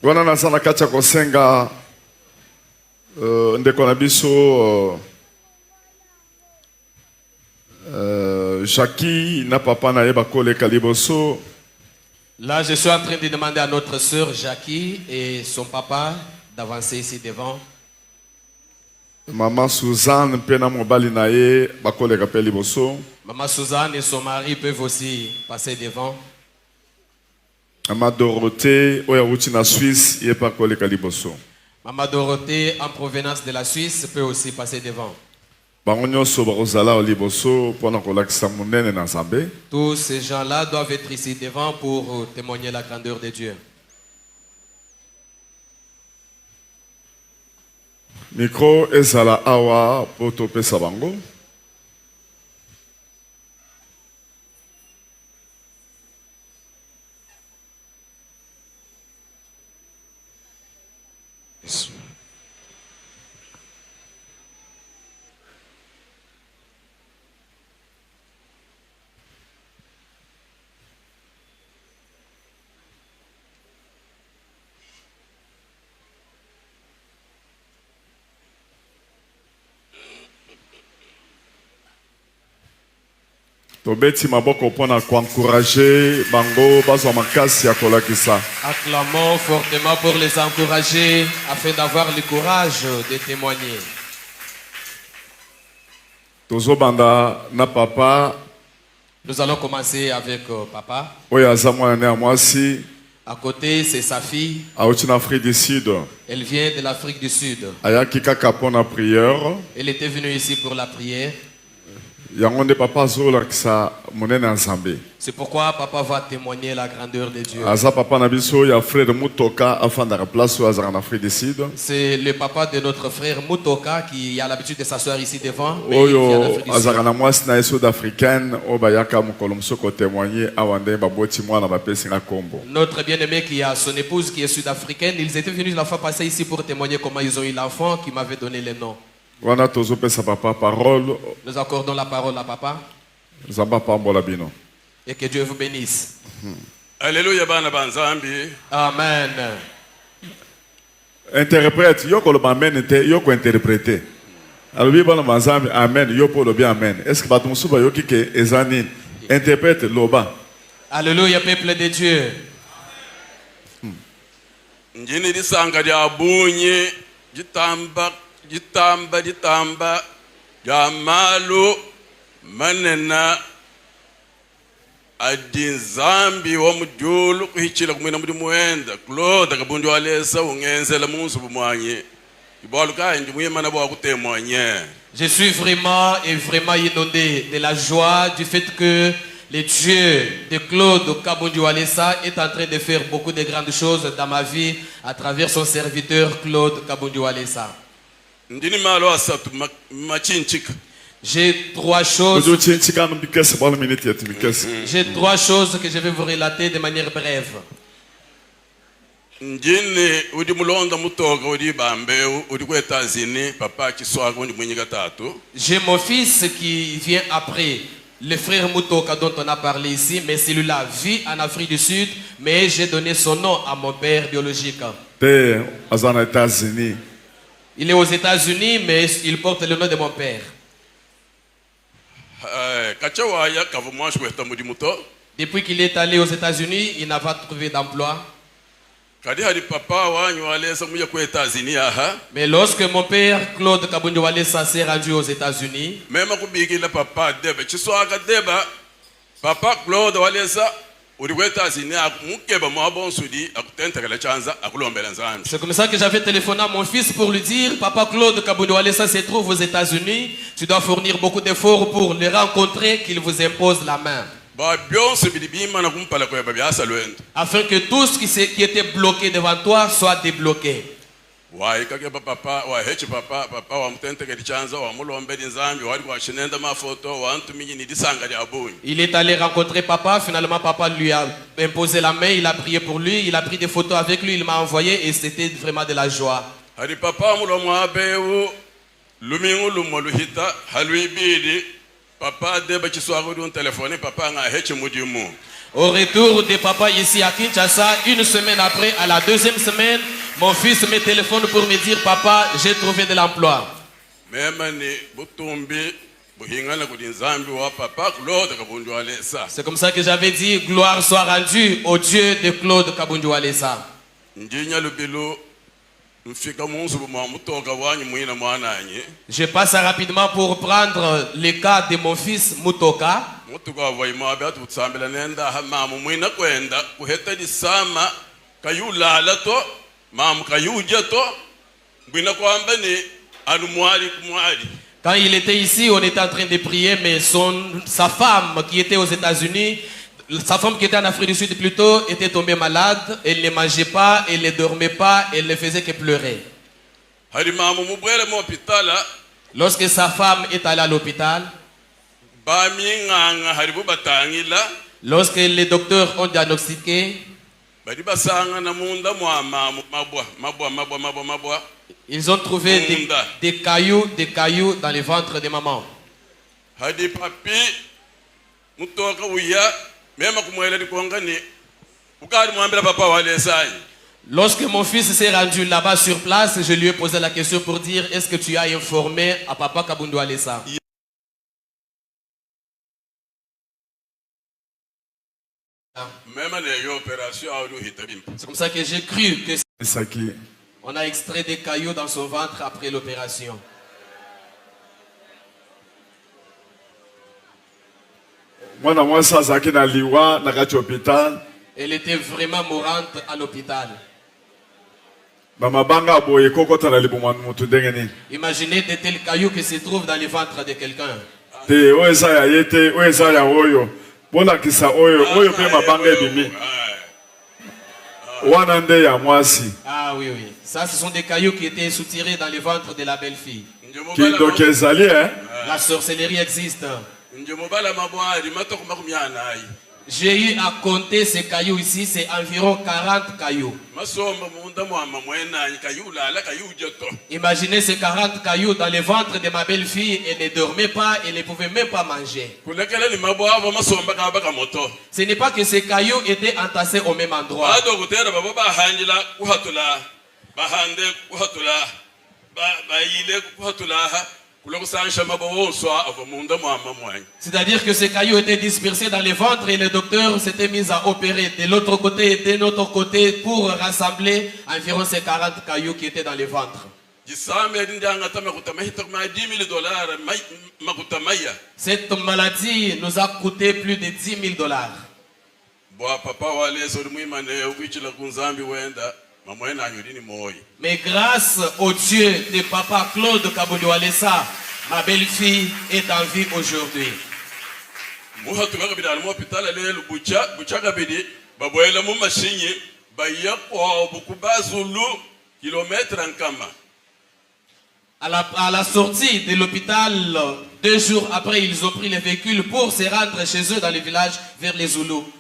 wana nazana kacha kosenga ndeko na biso Jackie na papa na yeba koleka liboso. Là, je suis en train de demander à notre sœur Jackie et son papa d'avancer ici devant. Maman Suzanne pena mobali na ye bakoleka pe liboso. Maman Suzanne et son mari peuvent aussi passer devant. Maman Dorothée oya uti na Suisse ye pa koleka liboso. Maman Dorothée en provenance de la Suisse peut aussi passer devant. Tous ces gens-là doivent être ici devant pour témoigner la grandeur de Dieu. Micro ezala awa poto pesa bango. Tobeti maboko pona encourager bango bazwa makasi ya kolakisa. Acclamons fortement pour les encourager afin d'avoir le courage de témoigner. Tozo banda na papa. Nous allons commencer avec papa. Oya zamwa na mwasi. À côté, c'est sa fille. Auti na Afrique du Sud. Elle vient de l'Afrique du Sud. Ayaki kaka pona prière. Elle était venue ici pour la prière. C'est pourquoi papa va témoigner la grandeur de Dieu. C'est le papa de notre frère Mutoka qui a l'habitude de s'asseoir ici devant. Notre bien-aimé qui a son épouse qui est sud-africaine, ils étaient venus la fois passée ici pour témoigner comment ils ont eu l'enfant qui m'avait donné le nom. Nous accordons la parole à papa. Et que Dieu vous bénisse. Alléluia, bana banzambi. Amen. Interprète, yoko le amen était yoko interprété. Alors oui, bana banzambi amen, yoko le bien amen. Est-ce que batum suba yoki ke ezani interprète loba? Alléluia, peuple de Dieu. Njini disanga dia bunye jitamba Jamalu manena adinzambi wa mujulu kuhichila kumwena mudi muenda Claude kabundu walesa ungenzela munsu bumwanye ibaluka ndi muyemana bwa kutemwanye. Je suis vraiment inondé de la joie du fait que le Dieu de Claude Kabundu Walesa est en train de faire beaucoup de grandes choses dans ma vie à travers son serviteur Claude Kabundu Walesa. J'ai trois choses que je vais vous relater de manière brève. J'ai mon fils qui vient après le frère Mutoka dont on a parlé ici, mais celui-là vit en Afrique du Sud, mais j'ai donné son nom à mon père biologique. Il est aux États-Unis, mais il porte le nom de mon père. Depuis qu'il est allé aux États-Unis, il n'a pas trouvé d'emploi. Mais lorsque mon père, Claude Kabundu Walesa, s'est rendu aux États-Unis, Papa Claude Walesa, c'est comme ça que j'avais téléphoné à mon fils pour lui dire: Papa Claude Kabundu Walesa se trouve aux États-Unis, tu dois fournir beaucoup d'efforts pour le rencontrer, qu'il vous impose la main. Afin que tout ce qui était bloqué devant toi soit débloqué. Il est allé rencontrer papa. Finalement, papa lui a imposé la main. Il a prié pour lui. Il a pris des photos avec lui. Il m'a envoyé et c'était vraiment de la joie. Au retour de papa ici à Kinshasa, une semaine après, à la deuxième semaine, mon fils me téléphone pour me dire, papa, j'ai trouvé de l'emploi. C'est comme ça que j'avais dit, gloire soit rendue au Dieu de Claude Kabundu Walesa. Je passe rapidement pour prendre le cas de mon fils Mutoka. Quand il était ici, on était en train de prier, mais sa femme qui était aux États-Unis, sa femme qui était en Afrique du Sud plutôt, était tombée malade. Elle ne mangeait pas, elle ne dormait pas, elle ne faisait que pleurer. Lorsque sa femme est allée à l'hôpital, lorsque les docteurs ont diagnostiqué, ils ont trouvé des cailloux dans le ventre de maman. Lorsque mon fils s'est rendu là-bas sur place, je lui ai posé la question pour dire, est-ce que tu as informé à papa Kabundu Walesa? C'est comme ça que j'ai cru que on a extrait des cailloux dans son ventre après l'opération. Elle était vraiment mourante à l'hôpital. Imaginez de tels cailloux qui se trouvent dans le ventre de quelqu'un. Ah oui, oui. Ça, ce sont des cailloux qui étaient soutirés dans le ventre de la belle-fille. La sorcellerie existe. J'ai eu à compter ces cailloux ici, c'est environ 40 cailloux. Imaginez ces 40 cailloux dans le ventre de ma belle-fille, elle ne dormait pas, elle ne pouvait même pas manger. Ce n'est pas que ces cailloux étaient entassés au même endroit. C'est-à-dire que ces cailloux étaient dispersés dans les ventres et le docteur s'était mis à opérer de l'autre côté et de notre côté pour rassembler environ ces 40 cailloux qui étaient dans les ventres. Cette maladie nous a coûté plus de $10,000. Mais grâce au Dieu de papa Claude Kabundu Walesa, ma belle-fille est en vie aujourd'hui. À la sortie de l'hôpital, 2 jours après, ils ont pris les véhicules pour se rendre chez eux dans le village vers les Zoulous.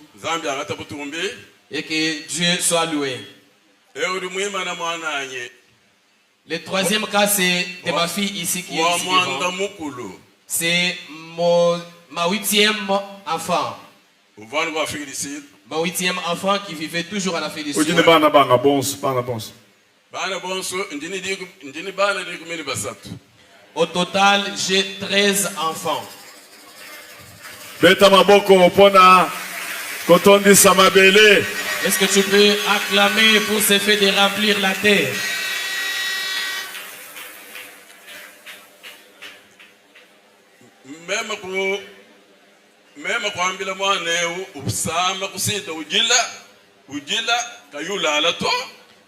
Et que Dieu soit loué. Le troisième cas, c'est de ma fille ici qui est ici devant. C'est ma 8e enfant. Ma 8e enfant qui vivait toujours en Afrique du Sud. Au total, j'ai 13 enfants. Est-ce que tu peux acclamer pour ce fait de remplir la terre?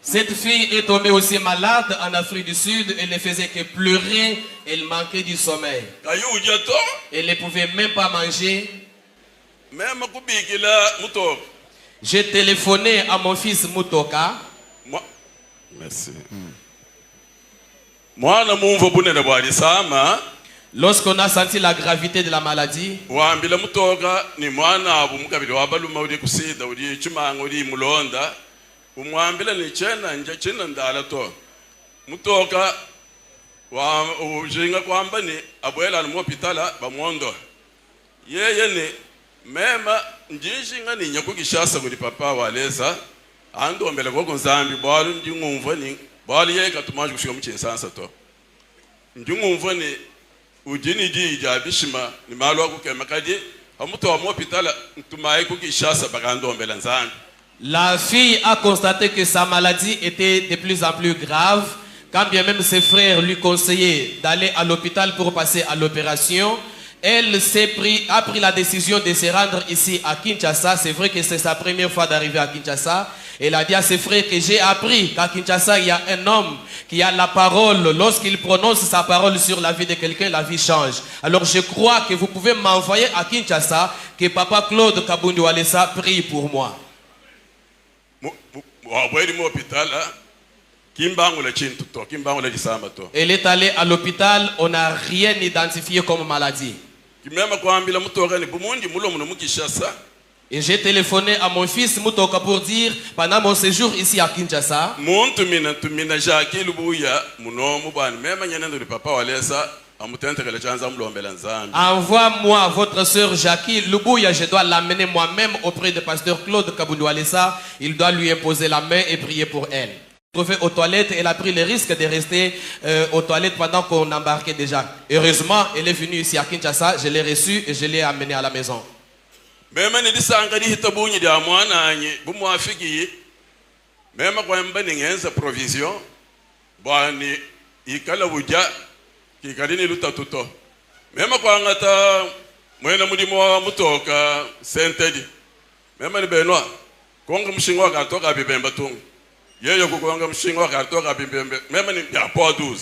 Cette fille est tombée aussi malade en Afrique du Sud. Elle ne faisait que pleurer. Elle manquait du sommeil. Elle ne pouvait même pas manger. J'ai téléphoné à mon fils Mutoka. Merci. Lorsqu'on a senti la gravité de la maladie, mema njishinga ni nyakukishasa kuli papa waleza ando mbele kwa nzambi bwalu ndingumva ni bwalu yeka tumaje kushika muchensansa to ndingumva ni ujini ji jabishima ni malo akukema kadi amuto wa hôpital tumaye kukishasa bakando mbele nzambi. La fille a constaté que sa maladie était de plus en plus grave, quand bien même ses frères lui conseillaient d'aller à l'hôpital pour passer à l'opération. Elle a pris la décision de se rendre ici à Kinshasa. C'est vrai que c'est sa première fois d'arriver à Kinshasa. Elle a dit à ses frères que j'ai appris qu'à Kinshasa, il y a un homme qui a la parole. Lorsqu'il prononce sa parole sur la vie de quelqu'un, la vie change. Alors je crois que vous pouvez m'envoyer à Kinshasa, que Papa Claude Kabundi Walesa prie pour moi. Elle est allée à l'hôpital, on n'a rien identifié comme maladie. Et j'ai téléphoné à mon fils Mutoka pour dire, pendant mon séjour ici à Kinshasa, envoie-moi votre sœur Jackie Lubuya, je dois l'amener moi-même auprès du pasteur Claude Kabundi Walesa. Il doit lui imposer la main et prier pour elle. Trouvée aux toilettes, elle a pris le risque de rester aux toilettes pendant qu'on embarquait déjà. Heureusement, elle est venue ici à Kinshasa, je l'ai reçue et je l'ai amenée à la maison. Provision kikadini lutatuto mema kwa ngata mwena mudimo wa mutoka sentedi mema ni benwa konga mshingwa katoka bibemba tungu yeyo kukonga mshingwa katoka bibembe mema ni ya poduz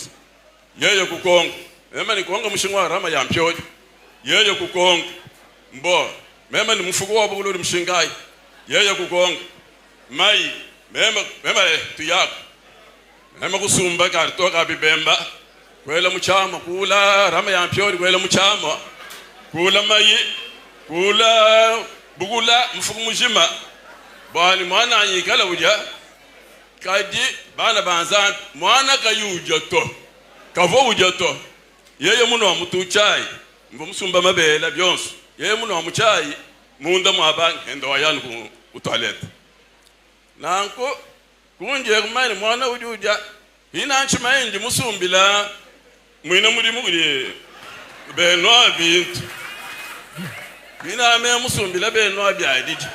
yeyo kukonga mema ni konga mshingwa rama ya mpyoji yeyo kukonga mbo mema ni mfuko wa bugulu mshingai yeyo kukonga mai mema tuyako mema kusumba katoka bibemba kwela muchama kula rama ya mpyori kwela muchama kula mai kula bugula mfuku mujima bani mwana anyikala uja kadi bana banza mwana kayuja to kavo uja to yeye muno mutuchai mbo musumba mabela byonso yeye muno muchai munda mwaba endo ayanu ku toilet nanko kunje kumani mwana uja ina nchima ndi musumbila mwina muri muguri benwa bintu bina me musumbila benwa byadiji.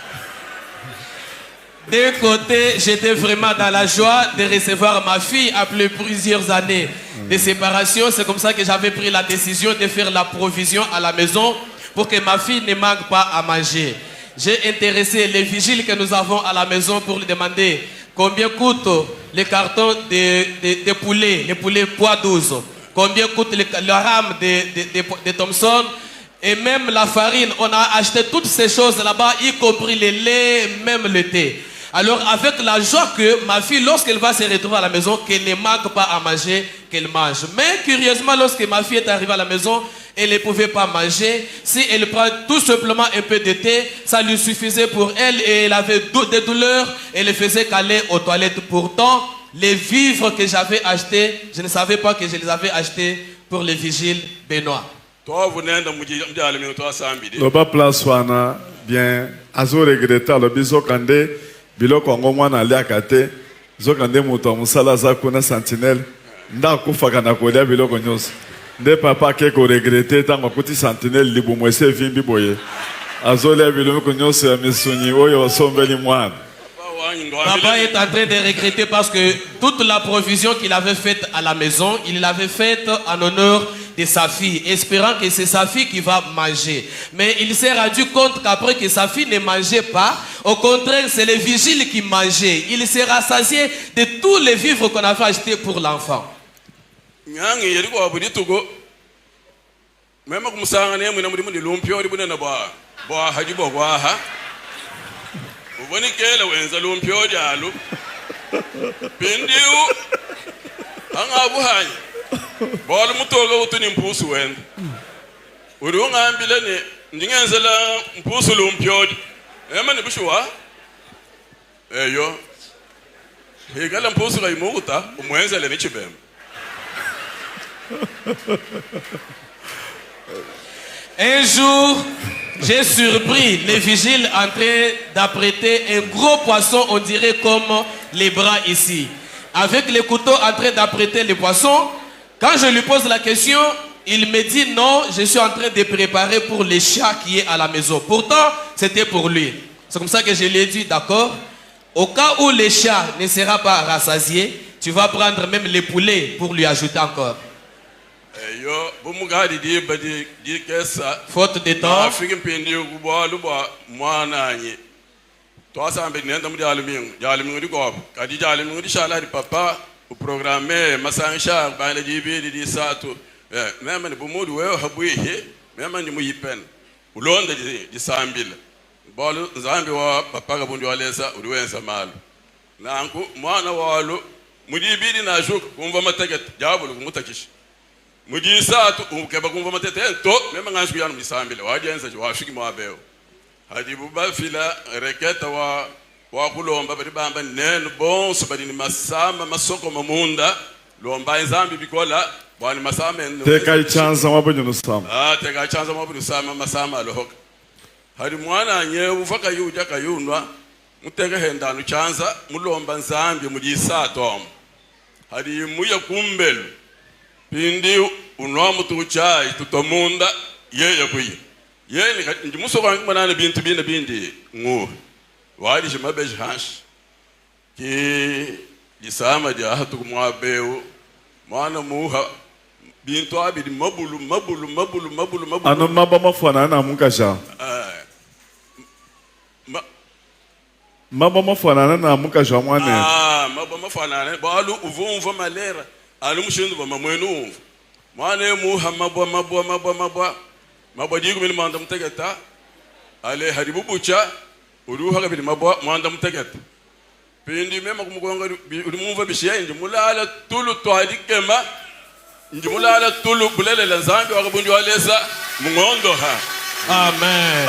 D'un côté, j'étais vraiment dans la joie de recevoir ma fille après plusieurs années de séparation. C'est comme ça que j'avais pris la décision de faire la provision à la maison pour que ma fille ne manque pas à manger. J'ai intéressé les vigiles que nous avons à la maison pour lui demander combien coûtent les cartons de poulet, les poulets poids 12. Combien coûte la rame de Thomson et même la farine. On a acheté toutes ces choses là-bas, y compris le lait, même le thé. Alors avec la joie que ma fille, lorsqu'elle va se retrouver à la maison, qu'elle ne manque pas à manger, qu'elle mange. Mais curieusement, lorsque ma fille est arrivée à la maison, elle ne pouvait pas manger. Si elle prend tout simplement un peu de thé, ça lui suffisait pour elle et elle avait des douleurs. Elle ne faisait qu'aller aux toilettes. Pourtant, les vivres que j'avais achetés, je ne savais pas que je les avais achetés pour les vigiles Benoît. Le bas place wana bien azo regretta le biso kande biloko ngo mwana liakate zo kande muto musala za kuna sentinelle nda kufaka na kolia biloko nyos nde papa ke ko regrette tango kuti sentinelle libu mwese vimbi boye azo le biloko nyos ya misuni oyo sombeli mwana. Papa est en train de regretter parce que toute la provision qu'il avait faite à la maison, il l'avait faite en honneur de sa fille, espérant que c'est sa fille qui va manger. Mais il s'est rendu compte qu'après que sa fille ne mangeait pas, au contraire, c'est les vigiles qui mangeaient. Il s'est rassasié de tous les vivres qu'on avait achetés pour l'enfant. Uboni kele wenza lumpyo jalo pindiu anga buhanya bol mutoga utuni mpusu wenda urunga ambile ne ndingenzela mpusu lumpyo ema ne bushwa eyo hegala mpusu ga imuguta umwenzele ne chibembe. Un jour, j'ai surpris les vigiles en train d'apprêter un gros poisson, on dirait comme les bras ici. Avec les couteaux en train d'apprêter les poissons, quand je lui pose la question, il me dit non, je suis en train de préparer pour les chats qui est à la maison. Pourtant, c'était pour lui. C'est comme ça que je lui ai dit, d'accord, au cas où les chats ne seront pas rassasiés, tu vas prendre même les poulets pour lui ajouter encore. Faute de temps. Bolu zambi wa papa kabundi walesa uliwenza malo nanku mwana walo mudibidi na juk kumva mateket jabulu kumutakisha mudisatu ukeba kumva matete to mema nganshu yanu misambile wajenza washiki mwabeo hadi buba fila reketa wa kulomba bari bamba nene bonso bari ni masama masoko mamunda lomba zambi bikola bwani masama teka ichanza mabonyo nusama teka ichanza mabonyo nusama masama alohoka hari mwana nye ufaka yuja kayunwa mutege hendanu chanza mulomba nzambi mujisato hari muya kumbelu pindi unwa mutuchai tutomunda yeye kuyi yeye ndi musoka ngmanana bintu bindi ngo wali jimabeje hash ki disama dia hatu kumwabeu mwana muha bintu abidi mabulu ano mabama fana na mukaja mabama fana na mukaja mwane mabama fana balu uvumva malera alu mushindu ba mamwenu mwane muha mabwa digu mili manda mtegeta ale haribu bucha uruha kabili mabwa manda mtegeta pindi mema kumugonga ulimumva bishiyenje mulala tulu twadikema njimulala tulu bulele la zambi wakabundi walesa mungondo ha. Amen.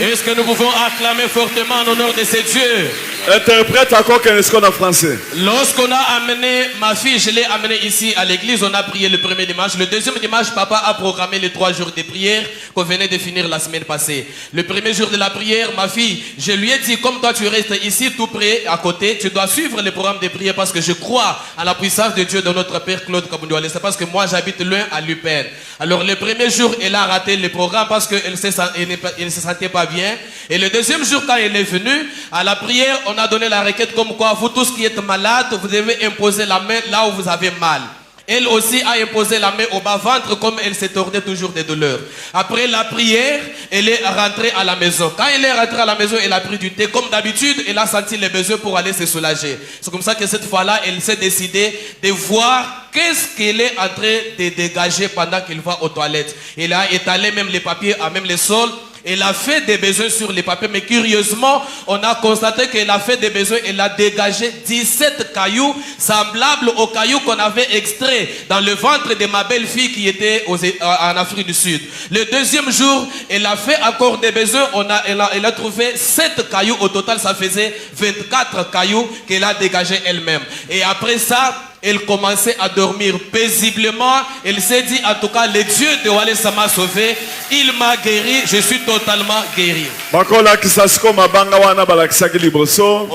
Est-ce que nous pouvons acclamer fortement en honneur de ces dieux? Interprète encore ce qu'on a français. Lorsqu'on a amené ma fille, je l'ai amenée ici à l'église, on a prié le premier dimanche. Le deuxième dimanche, papa a programmé les 3 jours de prière qu'on venait de finir la semaine passée. Le premier jour de la prière, ma fille, je lui ai dit, comme toi tu restes ici tout près, à côté, tu dois suivre le programme de prière parce que je crois à la puissance de Dieu de notre Père Claude Kabundouale. C'est parce que moi j'habite loin à Lupin. Alors le premier jour, elle a raté le programme parce qu'elle ne se sentait pas bien. Et le deuxième jour, quand elle est venue, à la prière, on a donné la requête comme quoi, vous tous qui êtes malades, vous devez imposer la main là où vous avez mal. Elle aussi a imposé la main au bas-ventre comme elle se tordait toujours des douleurs. Après la prière, elle est rentrée à la maison. Quand elle est rentrée à la maison, elle a pris du thé. Comme d'habitude, elle a senti les besoins pour aller se soulager. C'est comme ça que cette fois-là, elle s'est décidée de voir qu'est-ce qu'elle est en train de dégager pendant qu'elle va aux toilettes. Elle a étalé même les papiers, même les sols. Elle a fait des besoins sur les papiers, mais curieusement, on a constaté qu'elle a fait des besoins, elle a dégagé 17 cailloux semblables aux cailloux qu'on avait extraits dans le ventre de ma belle-fille qui était en Afrique du Sud. Le deuxième jour, elle a fait encore des besoins, elle a trouvé 7 cailloux au total, ça faisait 24 cailloux qu'elle a dégagés elle-même. Et après ça, elle commençait à dormir paisiblement. Elle s'est dit, en tout cas, le Dieu de Walesa m'a sauvé. Il m'a guéri. Je suis totalement guéri. On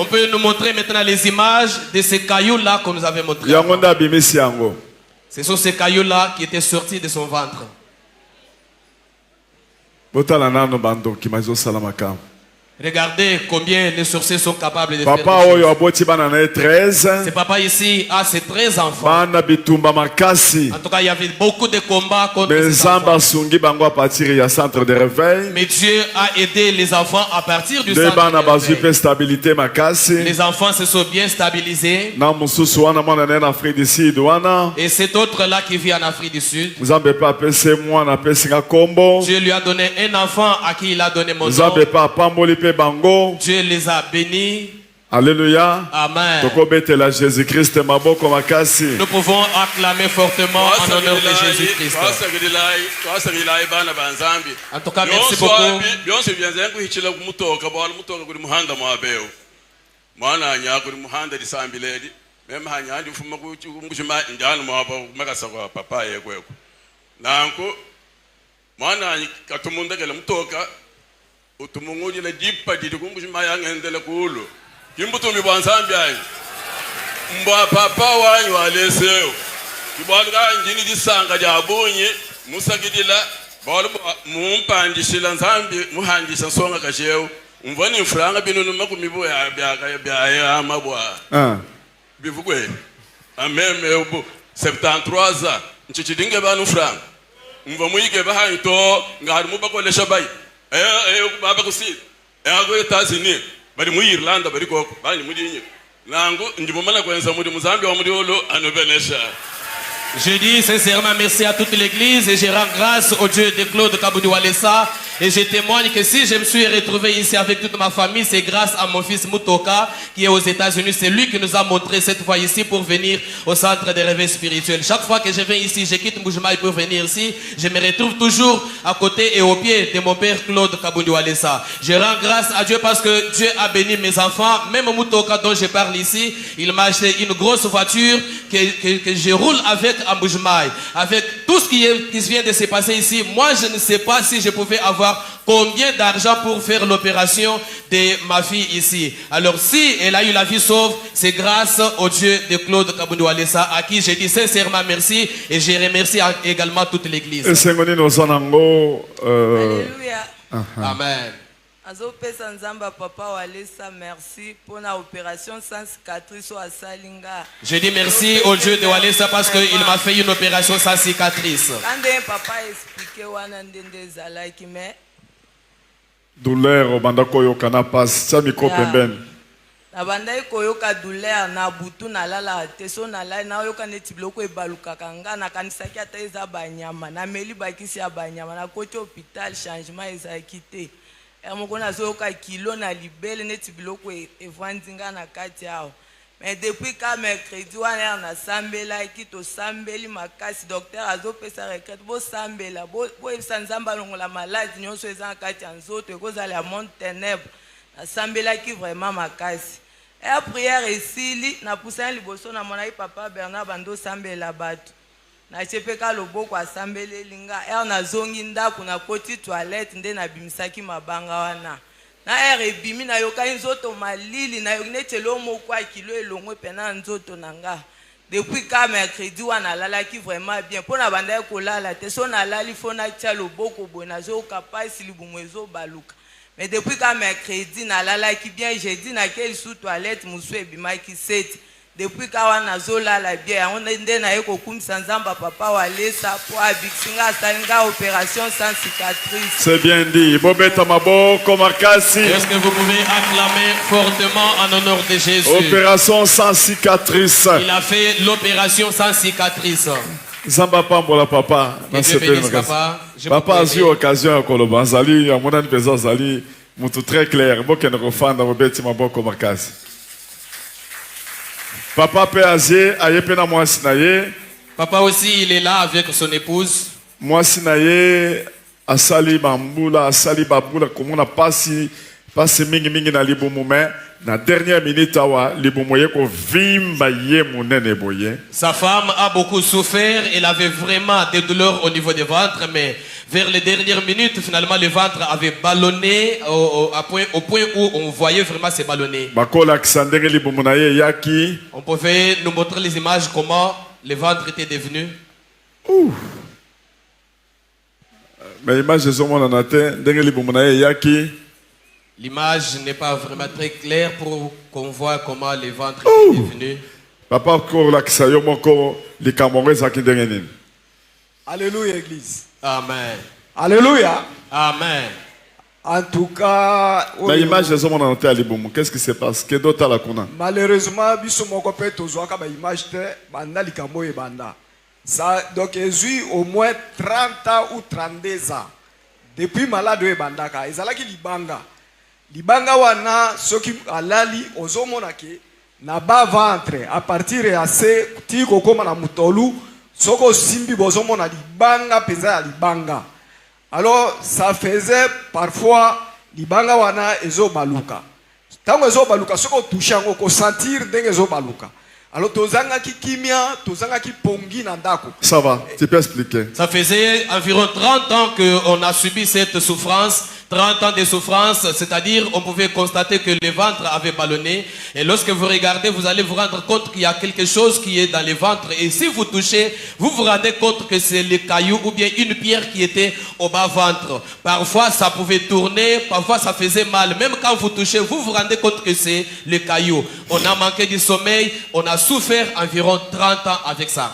peut nous montrer maintenant les images de ces cailloux-là qu'on nous avait montrés. Ce sont ces cailloux-là qui étaient sortis de son ventre. Regardez combien les sorciers sont capables de faire. Ce papa ici a ses 13 enfants. En tout cas, il y avait beaucoup de combats contre ces enfants. Mais Dieu a aidé les enfants à partir du centre de réveil. Les enfants se sont bien stabilisés. Et cet autre-là qui vit en Afrique du Sud, Dieu lui a donné un enfant à qui il a donné mon nom. Dieu les a bénis. Alléluia. Amen. Nous pouvons acclamer fortement en honneur de Jésus-Christ. En tout cas, merci beaucoup. nanko mwana katumunda kele mtoka utumunguji le jipa jitikumbushi maya ngendele kuulu kimbutu mibwansambi ayi mbwa papa wanyu waleseo kibwaluka njini jisanga jabunyi musakidila bolu mumpandishila nzambi muhandisha nsonga kasheo mvoni mfuranga binunu makumibu ya bya mabwa bivugwe ameme ubu 73 nchichidinge banu franga mva muyike bahayito ngari mubakolesha bayi baba kusi go Tanzania bari mu Irlanda bari koko bani mudinyi nangu ndibomala kwenza muri muzambi wa muri olo anobenesha. Je dis sincèrement merci à toute l'église et je rends grâce au Dieu de Claude Kabundi Walesa et je témoigne que si je me suis retrouvé ici avec toute ma famille, c'est grâce à mon fils Mutoka qui est aux États-Unis. C'est lui qui nous a montré cette fois ici pour venir au centre de réveil spirituel. Chaque fois que je viens ici, je quitte Mbujimaï pour venir ici, je me retrouve toujours à côté et au pied de mon père Claude Kabundi Walesa. Je rends grâce à Dieu parce que Dieu a béni mes enfants. Même Mutoka dont je parle ici, il m'a acheté une grosse voiture que je roule avec à Mbujimaï. Avec tout ce qui vient de se passer ici, moi je ne sais pas si je pouvais avoir combien d'argent pour faire l'opération de ma fille ici. Alors si elle a eu la vie sauve, c'est grâce au Dieu de Claude Kabundi Walesa à qui je dis sincèrement merci et je remercie également toute l'église. Alléluia. Amen. Azopesa nzamba papa Walesa merci pour la opération sans cicatrice au Salinga. Je dis merci au Dieu de Walesa parce qu'il m'a fait une opération sans cicatrice. Quand papa expliqué wana ndende zalaki mais douleur au bandako yokana pas ça micro pembeni. Na bandai koyoka douleur na butu na lala teso na la na yoka neti bloko ebaluka kanga na kanisaki ata eza banyama na meli bakisi ya banyama na koti hôpital changement eza quitté. Moko nazoyoka kilo na libele neti biloko evandinga na kati yao. Mais depuis ka mercredi wana na sambela kito sambeli makasi docteur azopesa retraite bo sambela bo sanzamba longola maladi nyonso eza kati ya nzoto ekozala ya monde ténèbre na sambela ki vraiment makasi. Et prière esili na poussa liboso na mona papa Bernard bando sambela batu. Na chepeka loboko asambele linga na zongi ndako na koti toilette nde na bimisaki mabanga wana na ebimi na yoka nzoto malili na yonetelo moko a kilo elongwe pena nzoto nanga depuis ka mercredi wana lalaki vraiment bien pona banda ko lala te so na lali fona tia loboko bona zo kapasi libumwezo baluka mais depuis ka mercredi na lalaki bien jeudi na quel sous toilette musu ebimaki 7 depuis kawana zola la bien on est na eko kumisa nzamba papa Walesa pour abixinga salinga opération sans cicatrice. C'est bien dit. Bobeta maboko makasi. Est-ce que vous pouvez acclamer fortement en honneur de Jésus? Opération sans cicatrice. Il a fait l'opération sans cicatrice. Zamba pambola papa. Que Dieu bénisse papa. Papa a eu occasion à Koloban Zali, à mon an Zali, mutu très clair. Boken refanda bobeti maboko makasi. Papa Péazé, ayepena moi sinaye. Papa aussi, il est là avec son épouse. Moi sinaye, asali bambula, asali babula, comme on a passé mingi na liboumoume. Na dernière minute, awa liboumoye ko vimba ye munene boye. Sa femme a beaucoup souffert, elle avait vraiment des douleurs au niveau du ventre, mais vers les dernières minutes, finalement, le ventre avait ballonné au point où on voyait vraiment se ballonner. On pouvait nous montrer les images, comment le ventre était devenu. Mais l'image n'est pas vraiment très claire pour qu'on voit comment le ventre est devenu. Papa, Alléluia, Église. Amen. Alléluia. Amen. En tout cas, qu'est-ce qui se passe? Malheureusement, ça, donc, Jésus au moins 30 ans ou 32 ans. Depuis malade de Bandaka, ils allaient libanga. Libanga wana, ceux qui alali, ozomonake, na bas ventre, à partir de assez, tiko comme na mutolu, soko simbi bozomona libanga, pesa libanga. Alors, ça faisait parfois libanga wana ezo baluka. Tango ezo baluka, soko touché, on sentir dengue ezo baluka. alors tozangaki kimia tozangaki pongi na ndako. Ça va, tu peux expliquer. Ça faisait environ 30 ans qu'on a subi cette souffrance, 30 ans de souffrance, c'est-à-dire on pouvait constater que le ventre avait ballonné. Et lorsque vous regardez, vous allez vous rendre compte qu'il y a quelque chose qui est dans le ventre. Et si vous touchez, vous vous rendez compte que c'est le caillou ou bien une pierre qui était au bas-ventre. Parfois, ça pouvait tourner, parfois ça faisait mal. Même quand vous touchez, vous vous rendez compte que c'est le caillou. On a manqué du sommeil, on a souffert environ 30 ans avec ça.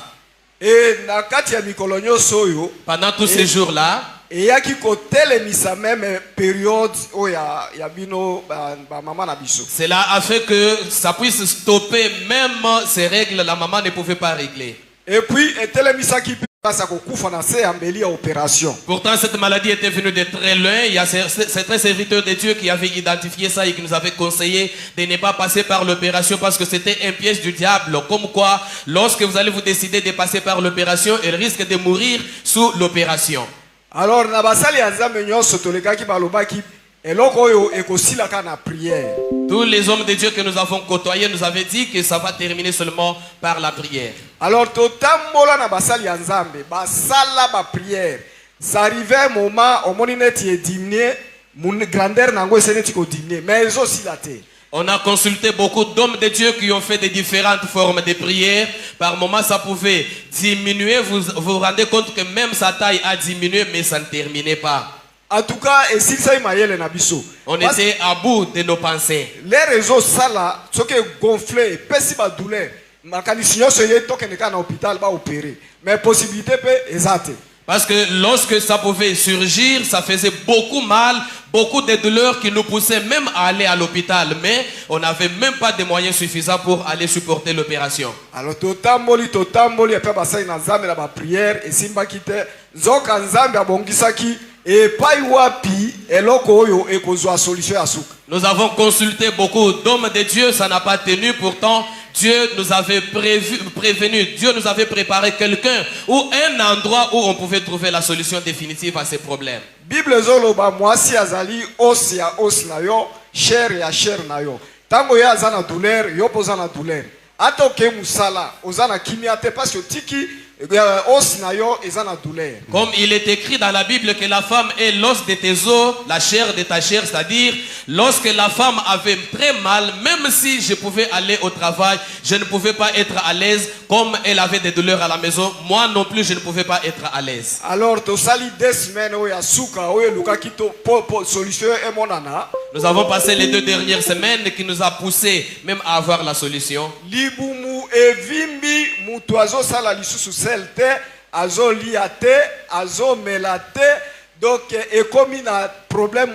Et na kati ya mikolo nyonso oyo Pendant tous ces jours-là, eyaki kotelemisa même période oyo ya bino ba mama na biso. cela a fait que ça puisse stopper même ces règles, la maman ne pouvait pas régler. Et puis etelemisaki pasa kokufa na se ambeli ya opération. Pourtant, cette maladie était venue de très loin. Il y a certains serviteurs de Dieu qui avaient identifié ça et qui nous avaient conseillé de ne pas passer par l'opération parce que c'était un piège du diable. Comme quoi, lorsque vous allez vous décider de passer par l'opération, elle risque de mourir sous l'opération. Alors na basali ya Nzambe nyonso tolekaki balobaki eloko oyo ekosilaka na prière. Tous les hommes de Dieu que nous avons côtoyés nous avaient dit que ça va terminer seulement par la prière. Alors totambola na basali ya Nzambe basala ba prière. Ça arrivait un moment omoni neti e diminuer mon grandeur nango eseneti ko diminuer mais ezosila te. On a consulté beaucoup d'hommes de Dieu qui ont fait des différentes formes de prière. Par moments, ça pouvait diminuer. Vous vous rendez compte que même sa taille a diminué, mais ça ne terminait pas. En tout cas, et si ça mayele na biso. On était à bout de nos pensées. Les réseaux sala, ce qui est gonflé, pesi ba douleur. Makanisi nyonso ye tokende ka na hôpital ba opérer. Mais possibilité peut ezate. Parce que lorsque ça pouvait surgir, ça faisait beaucoup mal, beaucoup de douleurs qui nous poussaient même à aller à l'hôpital. Mais on n'avait même pas de moyens suffisants pour aller supporter l'opération. Alors totamboli après basai na Nzambe na ba prière et simba kite nzoka Nzambe abongisaki et pai wapi eloko oyo ekozwa solution ya suka. Nous avons consulté beaucoup d'hommes de Dieu, ça n'a pas tenu. Pourtant, Dieu nous avait prévenu, Dieu nous avait préparé quelqu'un ou un endroit où on pouvait trouver la solution définitive à ces problèmes. Bible zoloba mwasi azali os ya os na yo, chair ya chair na yo. Tango ya azana douleur, yo poza na douleur. Ato ke musala, ozana kimia te parce que tiki os na yo ezana douleur. Comme il est écrit dans la Bible que la femme est l'os de tes os, la chair de ta chair, c'est-à-dire lorsque la femme avait très mal, même si je pouvais aller au travail, je ne pouvais pas être à l'aise. Comme elle avait des douleurs à la maison, moi non plus je ne pouvais pas être à l'aise. Alors to sali 2 semaines oya suka oya luka kito solution e monana. Nous avons passé les 2 dernières semaines qui nous a poussé même à avoir la solution. Libumu evimbi mutu azosala lisusu sel te, azolia te, azomela te. Donc, et comme il y a un problème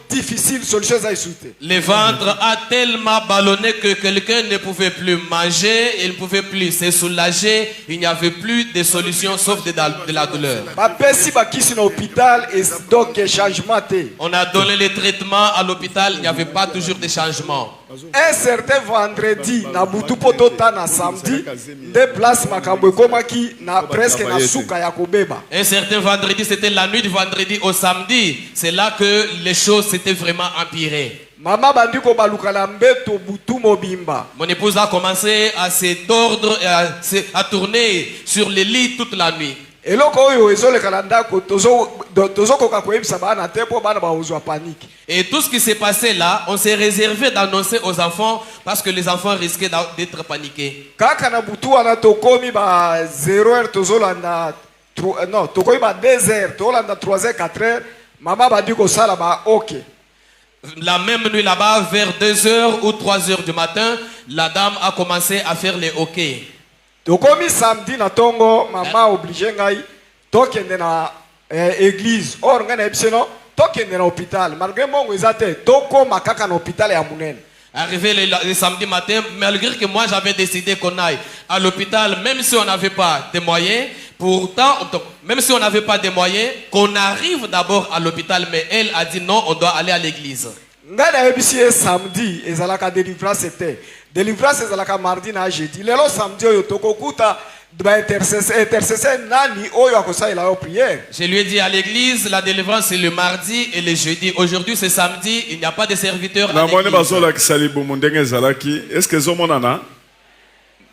difficile, solution à souhaiter. Le ventre a tellement ballonné que quelqu'un ne pouvait plus manger, il ne pouvait plus se soulager, il n'y avait plus de solution sauf de la douleur. On a donné les traitements à l'hôpital, il n'y avait pas toujours de changement. Un certain vendredi, na butu potota na samedi, de place makambo komaki na presque na suka ya kobeba. Un certain vendredi, c'était la nuit du vendredi au samedi. C'est là que les choses s'étaient vraiment empirées. Mama bandiko balukala mbeto butu mobimba. Mon épouse a commencé à se tordre, à tourner sur le lit toute la nuit. Et tout ce qui s'est passé là, on s'est réservé d'annoncer aux enfants parce que les enfants risquaient d'être paniqués. Non, tokoyi ba 2h, tolanda 3h, 4h, maman ba dit ko sala ba OK. La même nuit là-bas, vers 2h ou 3h du matin, la dame a commencé à faire les hockey. Tokomi samedi na tongo, maman obligé ngai tokende na église. Or ngana ebiseno tokende na hôpital. Malgré mongo ezate toko makaka na hôpital ya munene. Arrivé le samedi matin, malgré que moi j'avais décidé qu'on aille à l'hôpital, même si on n'avait pas de moyens, pourtant, même si on n'avait pas de moyens, qu'on arrive d'abord à l'hôpital, mais elle a dit non, on doit aller à l'église. Samedi, ezalaka délivrance c'était. Délivrance ezalaka mardi na jeudi. Lelo samedi oyo tokokuta intercesseur nani oyo akosa ila prière. Je lui ai dit à l'église, la délivrance c'est le mardi et le jeudi. Aujourd'hui c'est samedi, il n'y a pas de serviteur à l'église. Est-ce que zomonana?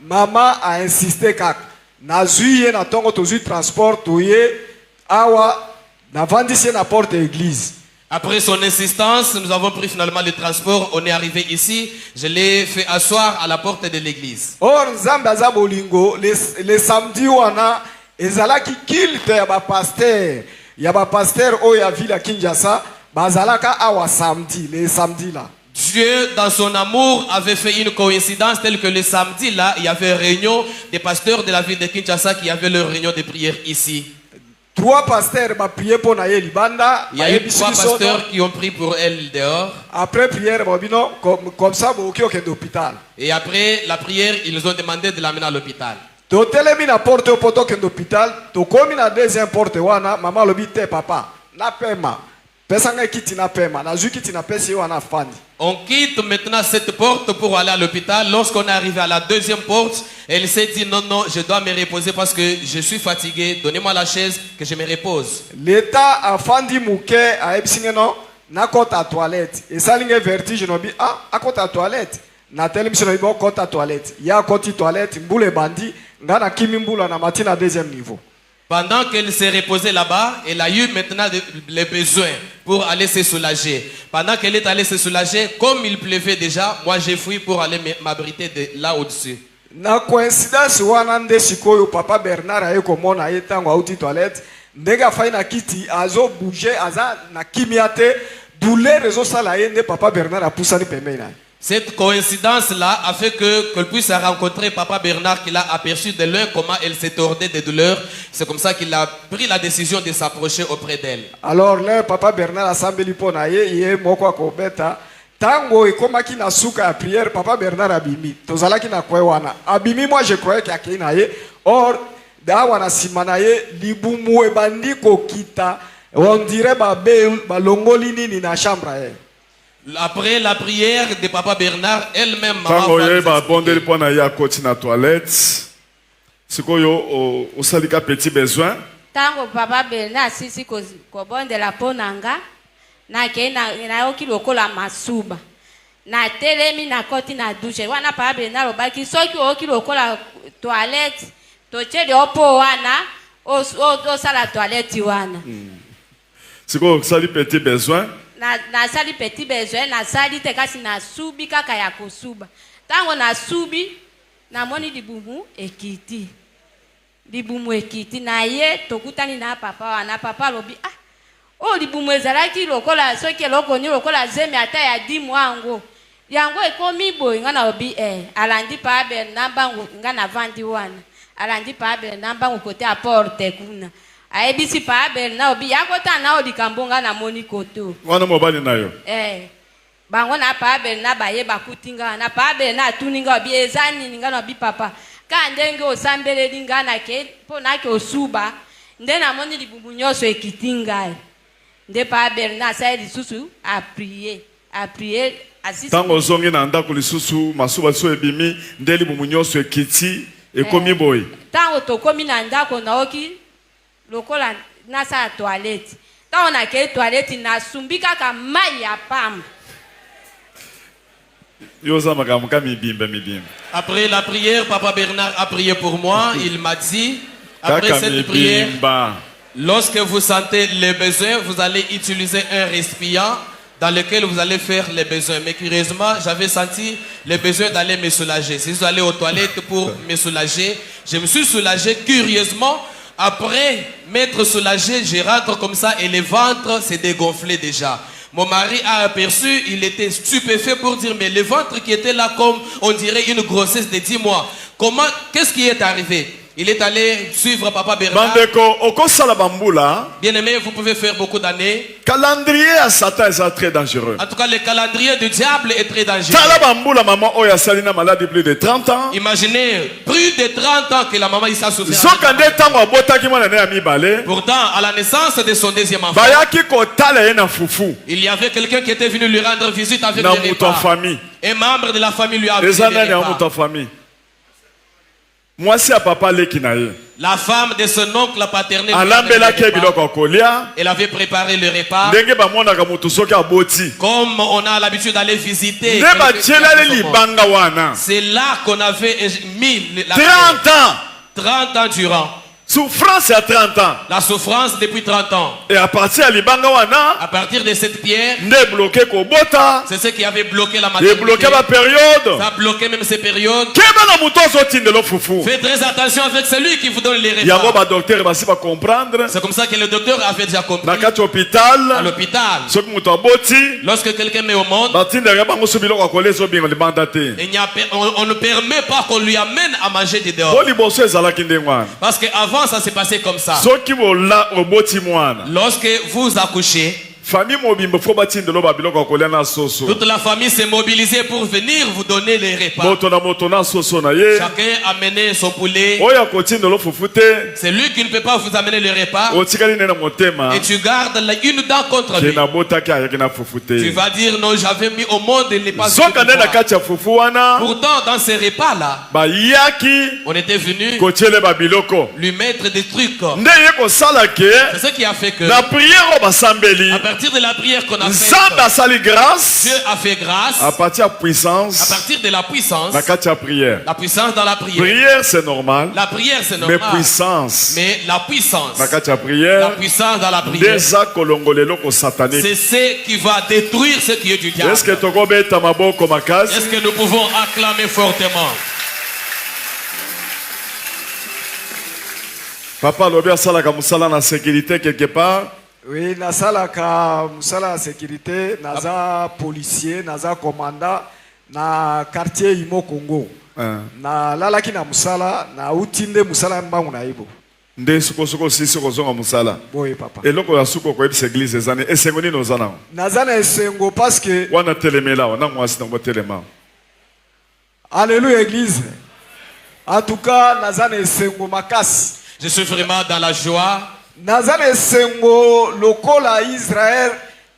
maman a insisté kaka nazwi ye na tongo tozwi transport toye awa navandisi ye na porte église. Après son insistance, nous avons pris finalement le transport. On est arrivé ici. Je l'ai fait asseoir à la porte de l'église. Or nzambe aza bolingo le samedi wana ezalaki kilte ya ba pasteur oyo ya ville ya Kinshasa bazalaka awa samedi le samedi là. Dieu, dans son amour, avait fait une coïncidence telle que le samedi là, il y avait une réunion des pasteurs de la ville de Kinshasa qui avaient leur réunion de prière ici. Trois pasteurs ba prié pour na ye libanda. Il y a eu 3 pasteurs qui ont prié pour elle dehors. Après prière bobino comme ça boki au d'hôpital. Et après la prière, ils nous ont demandé de l'amener à l'hôpital. To telemi na porte au poto d'hôpital, to komi na deuxième porte wana maman lobi te papa na pema. Pesanga kiti na pema, na zu kiti na pesi wana fandi. On quitte maintenant cette porte pour aller à l'hôpital. Lorsqu'on est arrivé à la deuxième porte, elle s'est dit non, je dois me reposer parce que je suis fatigué. Donnez-moi la chaise que je me repose. L'état a fandi mouke a ebisine non, na kota toilette. Et ça linge vertige no bi a kota toilette. Na tele bisino ibo kota toilette. Ya koti toilette mbule bandi ngana kimi mbula na matina deuxième niveau. Pendant qu'elle s'est reposée là-bas, elle a eu maintenant les besoins pour aller se soulager. Pendant qu'elle est allée se soulager, comme il pleuvait déjà, moi j'ai fui pour aller m'abriter de là au-dessus. Na coïncidence wana nde sikoyo papa Bernard ayeko mona yetango auti toilette ndega faina kiti azo bouger aza na kimiate douleur ezo sala yende papa Bernard a poussani pembeni. Cette coïncidence-là a fait qu'elle puisse rencontrer Papa Bernard, qu'il a aperçu de loin comment elle s'est tordée de douleur. C'est comme ça qu'il a pris la décision de s'approcher auprès d'elle. Alors là, Papa Bernard a sambeli pona ye moko akobeta. Tango ekomaki na suka ya prière, Papa Bernard abimi. Tozalaki na kwe wana. Abimi, moi je croyais qu'il y a kina ye. Or, da wana simana ye libumu ebandi kokita. On dirait ba longoli nini na chambre ye. Après la prière de Papa Bernard, elle-même Tango ye ba bondeli pona ya koti na toilette. Sikoyo o salika petit besoin. Tango Papa Bernard sisi ko bondela ponanga na ke na yoki lokola masuba. Na telemi na koti na douche. Wana Papa Bernard obaki soki oki lokola toilette to chede opo wana o sala toilette wana. Sikoyo sali petit besoin. Na sali petit besoin na sali te kasi na subi kaka ya kosuba. Tango na subi na moni libumu ekiti. Libumu ekiti na ye tokutani na papa lobi libumu ezalaki lokola soki eloko ni lokola zeme ata ya 10 mwango. Yango ekomi boy ngana lobi alandi pa Bernard bango ngana vandi wana. Alandi pa Bernard bango kote a porte kuna. Aebisi pa Bernard obi yakota na odikambonga na moni koto. Wana mobali nayo. Bango na pa Bernard baye bakutinga na pa Bernard tuninga obi ezani ninga no bi papa. Ka ndenge osambele linga na ke pona ke osuba nde na moni libumu nyoso ekitinga. Nde pa Bernard sa lisusu a prier asisi. Tango zongi na ndako lisusu masuba so ebimi nde libumu nyoso ekiti ekomi boy. Tango tokomi na ndako naoki lokola nasa toilette. Tango na ke toilette na sumbika ka mai ya pamba. Après la prière, Papa Bernard a prié pour moi. Il m'a dit, après cette prière, lorsque vous sentez les besoins, vous allez utiliser un récipient dans lequel vous allez faire les besoins. Mais curieusement, j'avais senti le besoin d'aller me soulager. Si vous allez aux toilettes pour me soulager, je me suis soulagé curieusement. Après m'être soulagé, je rentre comme ça et le ventre s'est dégonflé déjà. Mon mari a aperçu, il était stupéfait pour dire, mais le ventre qui était là comme on dirait une grossesse de 10 mois. Comment, qu'est-ce qui est arrivé? Il est allé suivre Papa Bernard. Bien aimé, vous pouvez faire beaucoup d'années. Calendrier à Satan est très dangereux. En tout cas, le calendrier du diable est très dangereux. Maman oya salina malade plus de 30 ans. Imaginez, plus de 30 ans que la maman il s'est souffert. Pourtant, à la naissance de son deuxième enfant, il y avait quelqu'un qui était venu lui rendre visite avec des repas. Un membre de la famille lui a vu des repas. Moi si à papa leki na ye. La femme de son oncle paternel, elle avait préparé le repas. Comme on a l'habitude d'aller visiter, c'est là qu'on avait mis 30 ans durant. Souffrance à 30 ans. La souffrance depuis 30 ans. Et à partir de cette pierre, c'est ce qui avait bloqué la maternité. La période. Ça a bloqué même ces périodes. Faites très attention avec celui qui vous donne les repas. C'est comme ça que le docteur avait déjà compris. À l'hôpital, lorsque quelqu'un met au monde, on ne permet pas qu'on lui amène à manger de dehors. Parce qu'avant, ça s'est passé comme ça. Lorsque vous accouchez, toute la famille s'est mobilisée pour venir vous donner les repas. Chacun a amené son poulet. C'est lui qui ne peut pas vous amener le repas. Et tu gardes une dent contre lui. Tu vas dire non, j'avais mis au monde, il n'est pas venu. Pourtant, dans ces repas-là, on était venu lui mettre des trucs. C'est ce qui a fait que à partir de la prière qu'on a faite, Dieu a fait grâce. À partir de la puissance, la puissance dans la prière. Prière c'est normal. La prière c'est normal. Mais puissance. Mais la puissance. La puissance dans la prière. C'est ce qui va détruire ce qui est du diable. Est-ce que nous pouvons acclamer fortement? Papa Robert Salaka Moussala na sécurité quelque part. Oui, nasalaka musala na sécurité, naza policier, naza commandant na quartier Imo Congo. Na lalaki na musala, na utinde musala mbangu na ibo. Nde suko sisi kozonga musala. Oui, papa. Et loko ya suko ko ebise église ezane esengo ni nozana. Nazana esengo parce que wana telemela wana mwasi na telema. Alléluia église. En tout cas, nazana esengo makasi. Je suis vraiment dans la joie. Nazana esengo lokola Israël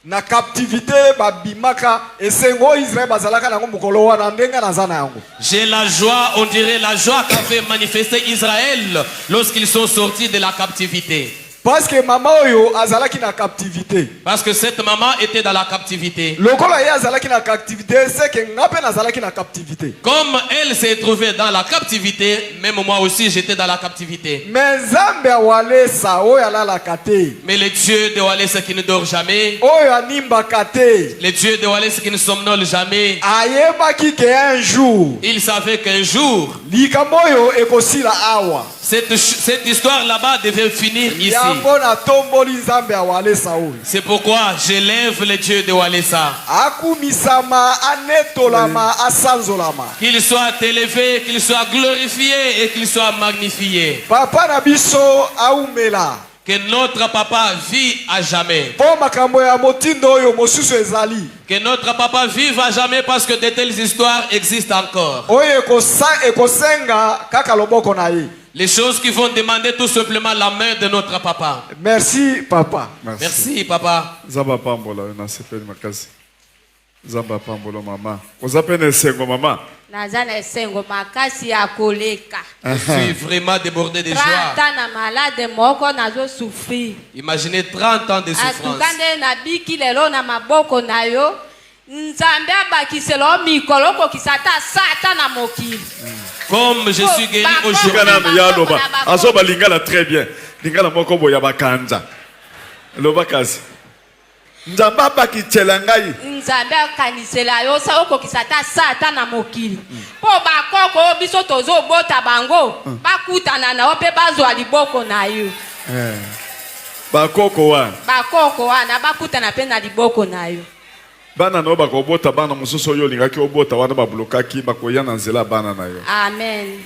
na captivité babimaka esengo Israël bazalaka na mukolo wana ndenga nazana yango. J'ai la joie, on dirait la joie qu'avait manifesté Israël lorsqu'ils sont sortis de la captivité. Parce que maman oyo azalaki na captivité. Parce que cette maman était dans la captivité. Lokola ya azalaki na captivité, c'est que ngape nazalaki na captivité. Comme elle s'est trouvée dans la captivité, même moi aussi j'étais dans la captivité. Mais Zambia wale sa oya la la kate. Mais le Dieu de Walesa qui ne dort jamais. Oya nimba kate. Le Dieu de Walesa qui ne somnole jamais. Ayebaki ke un jour. Il savait qu'un jour. Likamoyo ekosila awa. Cette histoire là-bas devait finir ici. C'est pourquoi j'élève le Dieu de Walesa. Qu'il soit élevé, qu'il soit glorifié et qu'il soit magnifié. Que notre papa vit à jamais. Que notre papa vive à jamais parce que de telles histoires existent encore. Les choses qui vont demander tout simplement la main de notre papa. Merci papa. Merci papa. Zaba pambola na sepeli makasi. Zaba pambola mama. Ozapene sengo mama. Nazana sengo makasi ya koleka. Je suis vraiment débordé de joie. 30 ans na malade moko nazo souffrir. Imaginez 30 ans de souffrance. Atukande na biki lelo na maboko na yo. Nzambe abakiselo mikolo ko kisata sata na mokili. Comme je suis guéri aujourd'hui. Azoba lingala très bien. Lingala moko boya bakanja. Lobakazi. Nzamba bakitela ngai. Nzambe akanisela yo sa okokisata sata na mokili. Po bakoko biso tozo bota bango. Bakutana na ope bazwa liboko na yo. Bakoko wa. Bakoko wa na bakutana pe na liboko na yo. Bana no bakobota bana mususu yo lingaki obota wana bablokaki bakoya na nzela bana na yo. Amen.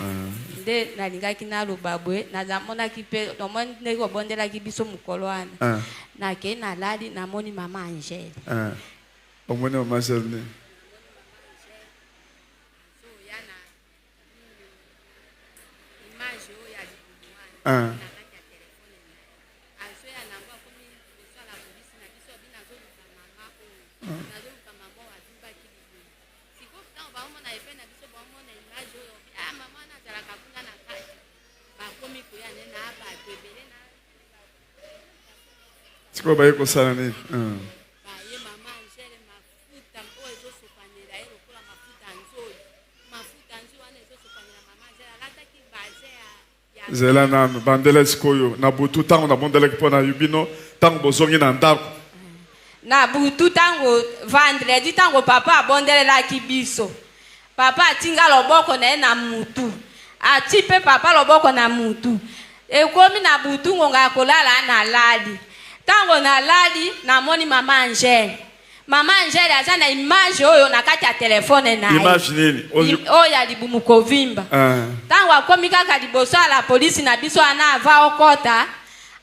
Nde na lingaki na lubabwe na zamona kipe no monde ko bondela ki biso mukolo wana. Na ke na lali na moni mama Angel. Omone mama Angel ne. So yana image yo ya libuwana. Siko baye kosala nini? Zela nanu bandele sikoyo na butu tango na bondele pona yubino tango bozongi na ndako. Na butu tango vendredi tango papa abondelelaki biso. Papa atinga loboko na ye na mutu. Ati pe papa loboko na mutu. Ekomi na butu ngonga kolala na ladi. Tango na ladi namoni mama Angele. Mama Angele aza na image oyo na kati ya telefone na ye. Image nini? Oyo ya libumu kovimba. Tango akomi kaka liboso ya la polisi na biso ana ava okota.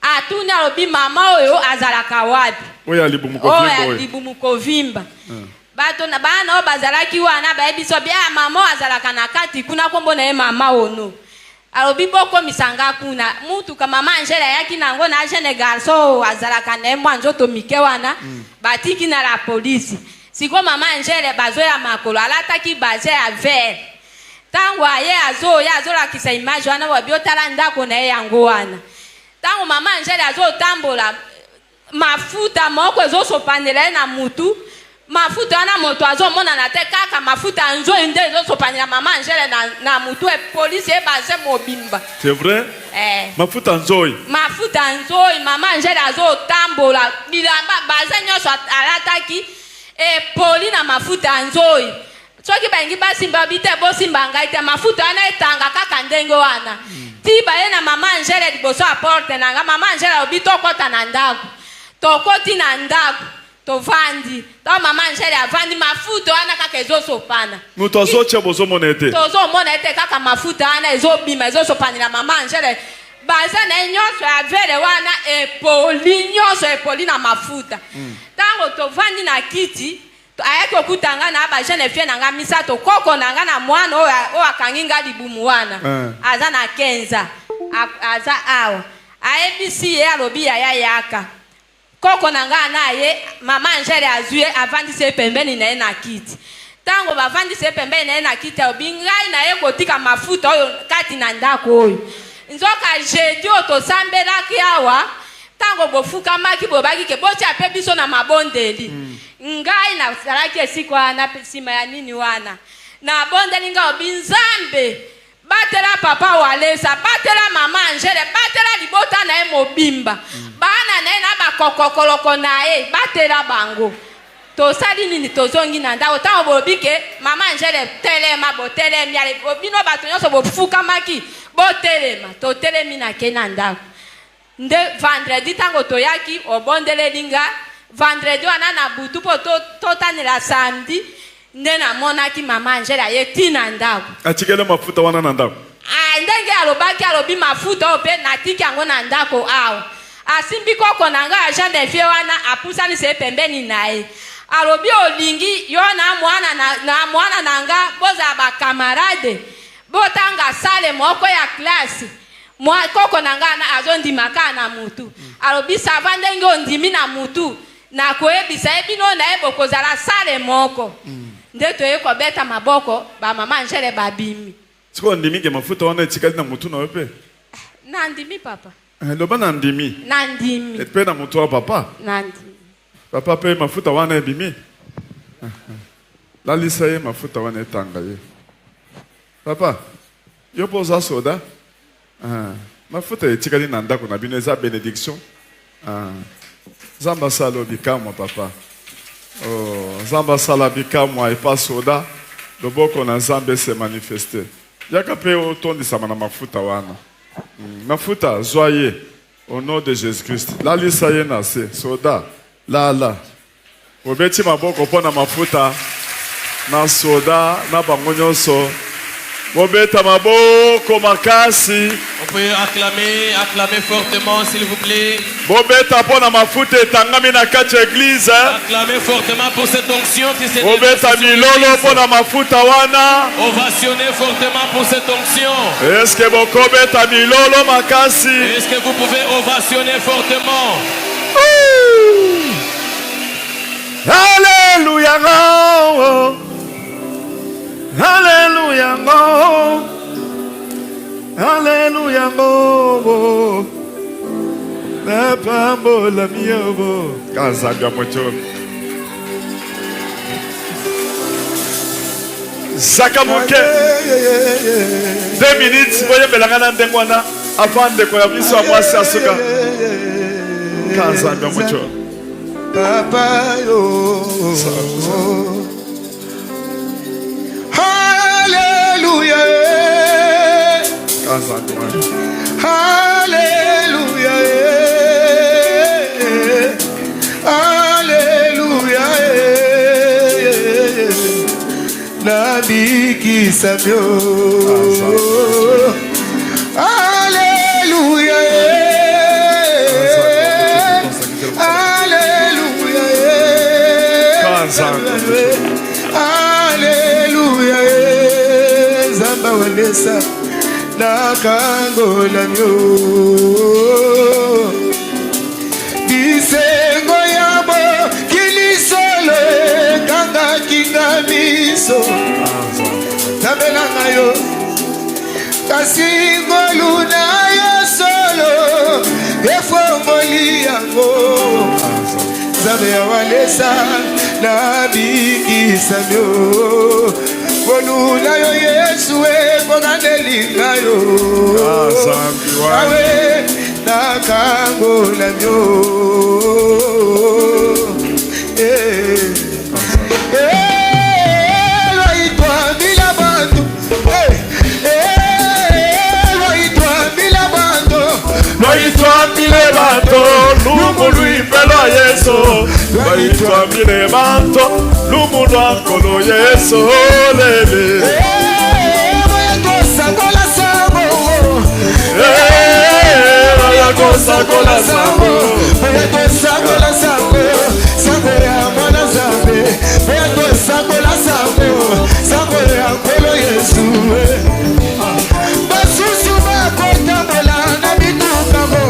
Atuni alobi mama oyo azalaka wapi? Oyo ya libumu kovimba. Oyo ya libumu kovimba. Bato na bana o bazalaki wana bayebiso bia mama azalaka na kati kuna kombo na ye mama ono. Alobi boko misanga kuna mutu ka mama Angela yaki nango na jeune garçon azalaka na mwa njoto mike wana batiki na la polisi. Siko mama Angela bazo ya makolo alataki baze ya vert. Tango aye azola kisa image wana wabiotala ndako na ye yango wana. Tango mama Angela azotambola mafuta moko ezosopanela na mutu. Mafuta wana moto azomona na te kaka mafuta nzo inde ezosopanela mama Angela na mutu e police e baze mobimba. C'est vrai? Mafuta nzoi. Mafuta nzoi mama Angela azotambola bilamba baze nyoso alataki e poli na mafuta nzoi. Soki bangi basimba bite bosimba ngai te mafuta wana etanga kaka ndenge wana. Tiba ye na mama Angela liboso a porte nanga mama Angela obito kota na ndako. Tokoti na ndako. Tovandi. Ta mama Angela avandi mafuta wana kaka ezosopana. Muto azoche bozo monete. Tozo monete kaka mafuta wana ezobima ezosopana na mama Angela. Baza na nyonso ya vele wana epoli na mafuta. Tango tovandi na kiti ayaki okutanga na ba jeune fille nanga misato koko nanga na mwana o akanginga libumu wana aza na 15 aza awa ayebisi ye alobi ya yaka koko nanga naye mama Angela azue avandise pembeni na ye na kiti tango bavandise pembeni na ye na kiti obingai na ye kotika mafuta oyo kati na ndako oyo nzoka jeudi otosambelaki awa tango bofukamaki bobaki ke botia pe biso na mabondeli ngai na salaki esiko wana sima ya nini wana na bondeli nga obinzambe batela papa walesa batela mama Angela batela libota na ye mobimba bana na ye na bakokokoloko na ye batela bango tosali nini tozongi na ndako tango bobike mama Angela telema botelemi ale bino bato nyonso bofukamaki botelema totelemi na ke na ndako nde vendredi tango toyaki obondeleli nga vendredi wana na butu po totanela samedi nde namonaki mama Angela ye tina ndako atikele mafuta wana na ndako ndenge alobaki alobi mafuta oyo mpe natiki yango na ndako awa asimbi koko na nga agent de vie wana apusani se pembeni na ye alobi olingi yo na mwana na nga bozala bakamarade botanga sale moko ya klasi koko na nga azondimaka na mutu alobi sava ndenge ondimi na mutu na koyebisa ye bino na ye bokozala sale moko nde toye kobeta maboko bamama Angela babimi siko ndimi ke mafuta wana etikali na mutu na yo mpe nandimi papa loba na ndimi nandimi mpe na mutu wa papa nandimi papa mpe mafuta wana ebimi lalisa ye mafuta wana etanga ye papa yo mpo oza soda mafuta etikali na ndako na bino eza bénédiction Nzambe asala bikamwa papa Nzambe asala bikamwa epa soda loboko na Nzambe se manifeste yaka mpe otondisama na mafuta wana mafuta zwa ye au nom de Jésus Christ lalisa ye na se soda lala obeti maboko mpo na mafuta na soda na bango nyonso bobeta maboko makasi. On peut acclamer fortement s'il vous plaît. Bobeta pona mafuta etangami na kati ya église. Acclamez fortement pour cette onction qui s'est déversée. Bobeta milolo pona mafuta wana. Ovationnez fortement pour cette onction. Est-ce que bokobeta milolo makasi? Est-ce que vous pouvez ovationner fortement? Alléluia. Alléluia. Alléluia, bobo. Na pambo la miobo. Kazaga mocho. Zakamoke. 2 minutes, voyez belangana ndengwana avant de quoi biso amwasi asuka. Kazaga mocho. Papa yo. Hallelujah. Hallelujah. Hallelujah. Nabiki Samyo. Hallelujah. Hallelujah. Hallelujah. Zamba wanesa nakangola myo. Bisengo yabo kilisolo kanga kingamiso. Tabelanga yo kasingo luna yo solo efongoli yango. Zabe ya walesa na bikisa myo. Bolula yo Yesu bonganelinga yo. Awe nakangola myo. Loitwa bila bantu. Loitwa bila bantu. Loitwa bila bantu. Lumulu impelo Yesu. Loitwa bila bantu. Lumulu ankolo Yesu. Lele. Sakola sabo. Sakola sabo. Sakola sabo. Sabo ya mwana zambe. Sakola sabo. Sabo ya kolo Yesu. Basusu bakota bola na bituka mo.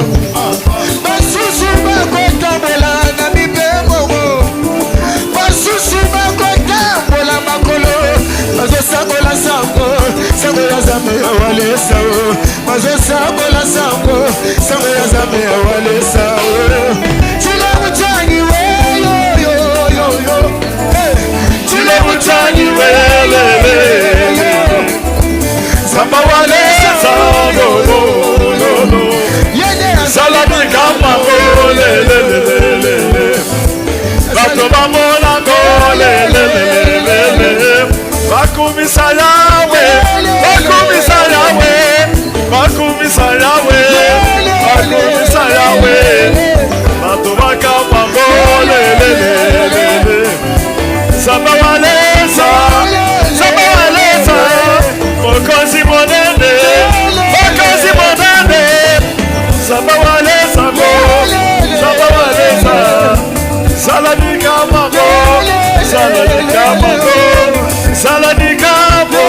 Basusu bakota bola na bibemo mo. Basusu bakota bola makolo. Mazo sakola sabo. Sabo ya zambe ya walesa. Mazo sakola sabo. Sabo ya zambe ya walesa. Chile mchani we yo yo yo yo. Chile mchani we le le. Samba walesa no no no no. Salami kama le le le le le. Bato bamola le le le le le. Bakumisa yawe, bakumisa yawe, bakumisa yawe, bakumisa yawe. Bato bakama le le le le le. Samba walesa, samba walesa. Mokosi monene, mokosi monene. Samba walesa mo, samba walesa. Saladika mamo, saladika mamo, saladika mo,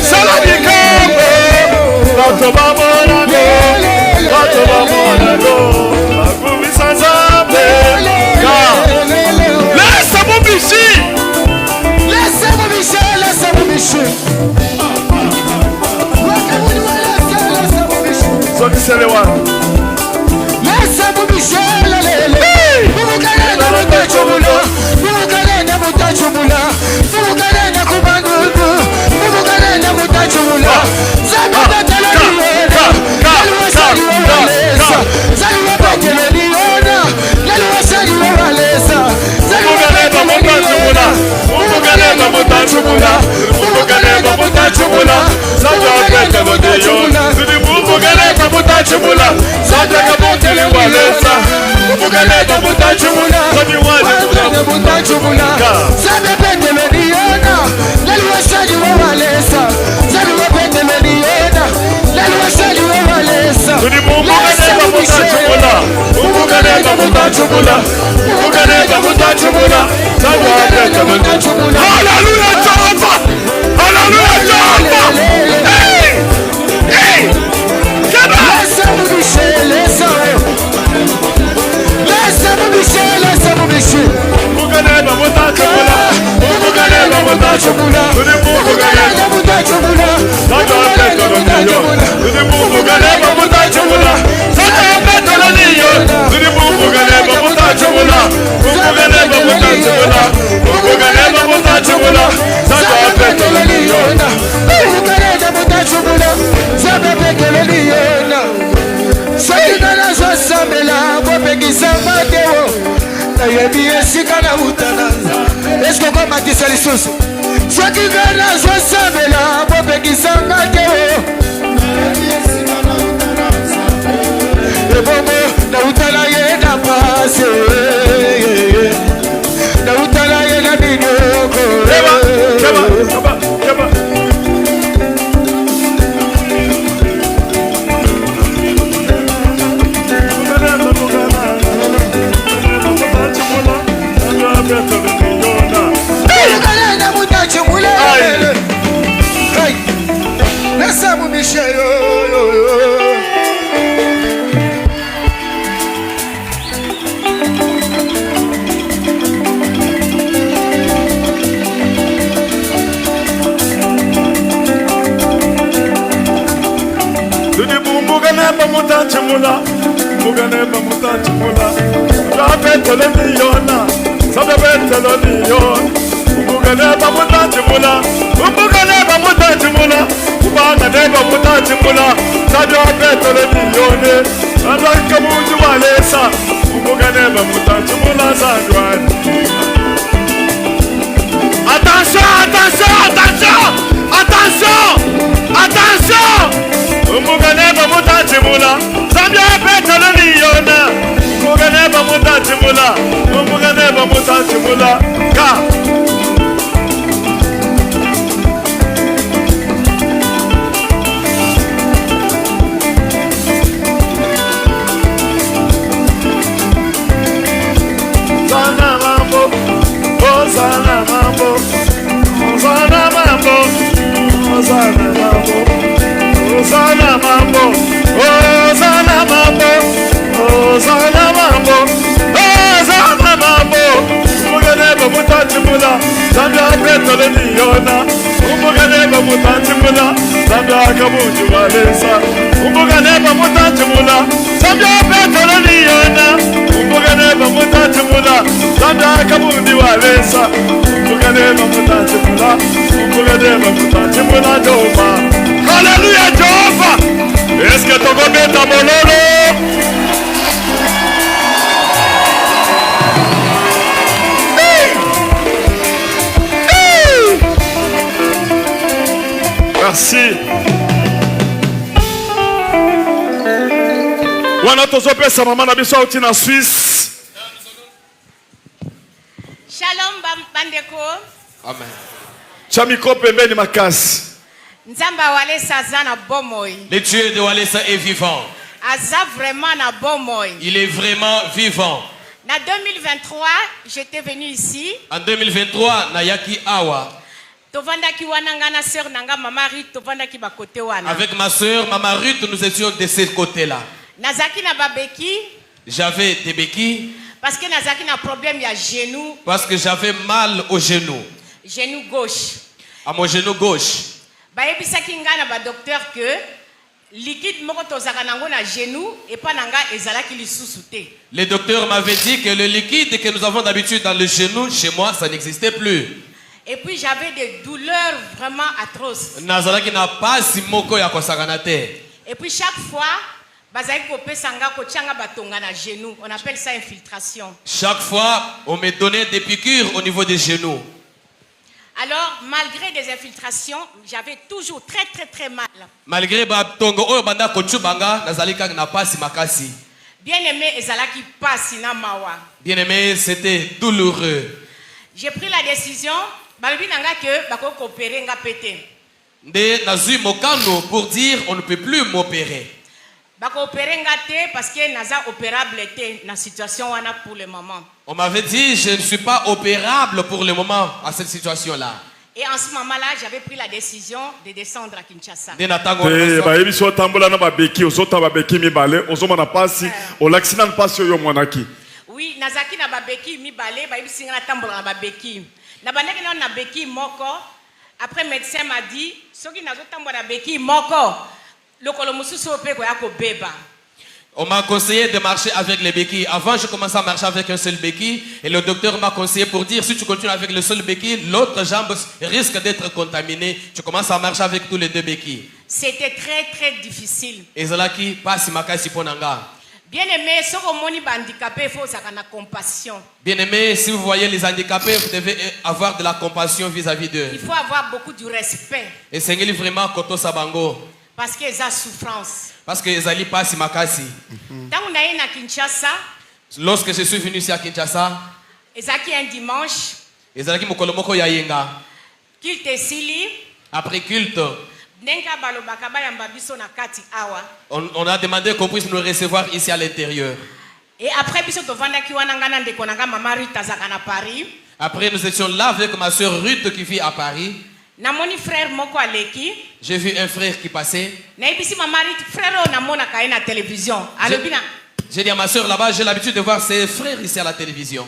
saladika mo. Bato bamonago, bato bamonago. Bakumisa zambe, ka. Laisse mon bichi. Laisse-moi Michel, laisse-moi Michel. Selewa. Laisse-moi Michel, lele. Mukana mutachumula, mukana mutachumula, mukana kubandudu, mukana mutachumula. Zabata teleliona, kalwa sali walesa, sali teleliona, kalwa sali walesa, mukana mutachumula, mukana mutachumula, mukana mutachumula, zabata teleliona. Mugaleta mutachumula, sadaka motele walesa. Mugaleta mutachumula, sabi wale mutachumula. Sabe pete mediona, lelwa shadi walesa. Sabe pete mediona, lelwa shadi walesa. Mugaleta mutachumula, mugaleta mutachumula, mugaleta mutachumula, sabi pete mutachumula. Hallelujah, Jehovah! Hallelujah, Jehovah! Hey! Hey! Laisse-moi Michel, laisse-moi Michel, laisse-moi Michel. Mugaleta mutachumula, mugaleta mutachumula, mugaleta mutachumula, sabi pete mutachumula. bokisa lisusu soki nga nazosambela bopekisanga te ebongo nautala ye na pase nautala ye na minoko na mutachi mule nasamu misheyo Mutachimula, Muganeba Mutachimula, Rabetoloniona, Sababetolonion, Muganeba Mutachimula, Muganeba Mutachimula, Ubaneba Mutachimula, Sababetolonione, Anakamuju Walesa, Muganeba Mutachimula, Sadwan. Attention, attention, attention, attention, attention! Umuganeba mutachimula, Zambia petoloniona. Umuganeba mutachimula, Umuganeba mutachimula. Ka. Zana mambo, oh zana mambo, zana mambo, zana mambo. Hosanna mambo, Hosanna mambo, Hosanna mambo, Hosanna mambo. Umuganeba mutachimula, Zambia petoloniona. Umuganeba mutachimula, Zambia kabuju walesa. Umuganeba mutachimula, Zambia petoloniona. Umuganeba mutachimula, Zambia kabuju walesa. Umuganeba mutachimula, Umuganeba mutachimula Jehova. Alléluia Jehovah. Est-ce que tu vas mettre ta bololo? Merci. Wana tozopesa mama na biso auti na Suisse. Shalom bandeko. Amen. Chamiko pembeni makasi. Nzamba Walesa zana bomoy. Le Dieu de Walesa est vivant. Aza vraiment na bomoy. Il est vraiment vivant. Na 2023, j'étais venu ici. En 2023, Nayaki Awa. Tovanda ki wananga na sœur nanga mama Ruth tovanda ki ba côté wana. Avec ma sœur, Maman Ruth, nous étions de ce côté-là. Nazaki na babeki. J'avais des béquilles. Parce que nazaki na problème ya genou. Parce que j'avais mal au genou. Genou gauche. À mon genou gauche. Bayebisaki nga na ba docteur que liquide moko tozaka nango na genou et pas nanga ezalaki lisusu te. Le docteur m'avait dit que le liquide que nous avons d'habitude dans le genou, chez moi, ça n'existait plus. Et puis j'avais des douleurs vraiment atroces. Nazalaki na pasi moko ya kosakana te. Et puis chaque fois, bazaki kopesa nga kotianga batonga na genou. On appelle ça infiltration. Chaque fois, on me donnait des piqûres au niveau des genoux. Alors, malgré des infiltrations, j'avais toujours très mal. Malgré batongo oyo banda kochubanga, nazalika na pasi makasi. Bien aimé, ezalaki pasi na mawa. Bien aimé, c'était douloureux. J'ai pris la décision, balobi nanga que bako opérer nga pété. Nde nazui mokano pour dire on ne peut plus m'opérer. Bako opérer nga té parce que naza opérable té na situation wana pour le moment. On m'avait dit je ne suis pas opérable pour le moment à cette situation-là. Et en ce moment-là, j'avais pris la décision de descendre à Kinshasa. Bayebiso tambola na babeki ozota babeki mibale ozoma na pasi olaksina na pasi yo monaki. Oui, nazaki na babeki mibale bayebisi nga tambola na babeki. Na bandaki na beki moko. Après médecin m'a dit soki nazo tambola na beki moko lokolo mususu opeko yako beba. On m'a conseillé de marcher avec les béquilles. Avant, je commençais à marcher avec un seul béquille. Et le docteur m'a conseillé pour dire, si tu continues avec le seul béquille, l'autre jambe risque d'être contaminée. Tu commences à marcher avec tous les deux béquilles. C'était très difficile. Et Zalaki passe makasi ponanga. Bien-aimé, ce qu'on moni handicapé, il faut ça qu'on a compassion. Bien-aimés, si vous voyez les handicapés, vous devez avoir de la compassion vis-à-vis d'eux. Il faut avoir beaucoup de respect. Et Seigneur vraiment koto sabango. Parce qu'ils ont souffrance. Parce que ezali pasi makasi. Tant qu'on a à Kinshasa, Lorsque je suis venu ici à Kinshasa, ezaki un dimanche, ezalaki mokolo moko ya yenga. qu'il te sili, Après culte, nenga balobaka bayamba biso na kati awa. on a demandé qu'on puisse nous recevoir ici à l'intérieur. Et après biso tovandaki wana ngana ndeko nanga mama Rita zaka na Paris. Après, nous étions là avec ma soeur Ruth qui vit à Paris. Na moni frère moko aleki. J'ai vu un frère qui passait. Na ibisi mama Rita frère o na mona ka na télévision. Alobina. J'ai dit à ma soeur là-bas, j'ai l'habitude de voir ses frères ici à la télévision.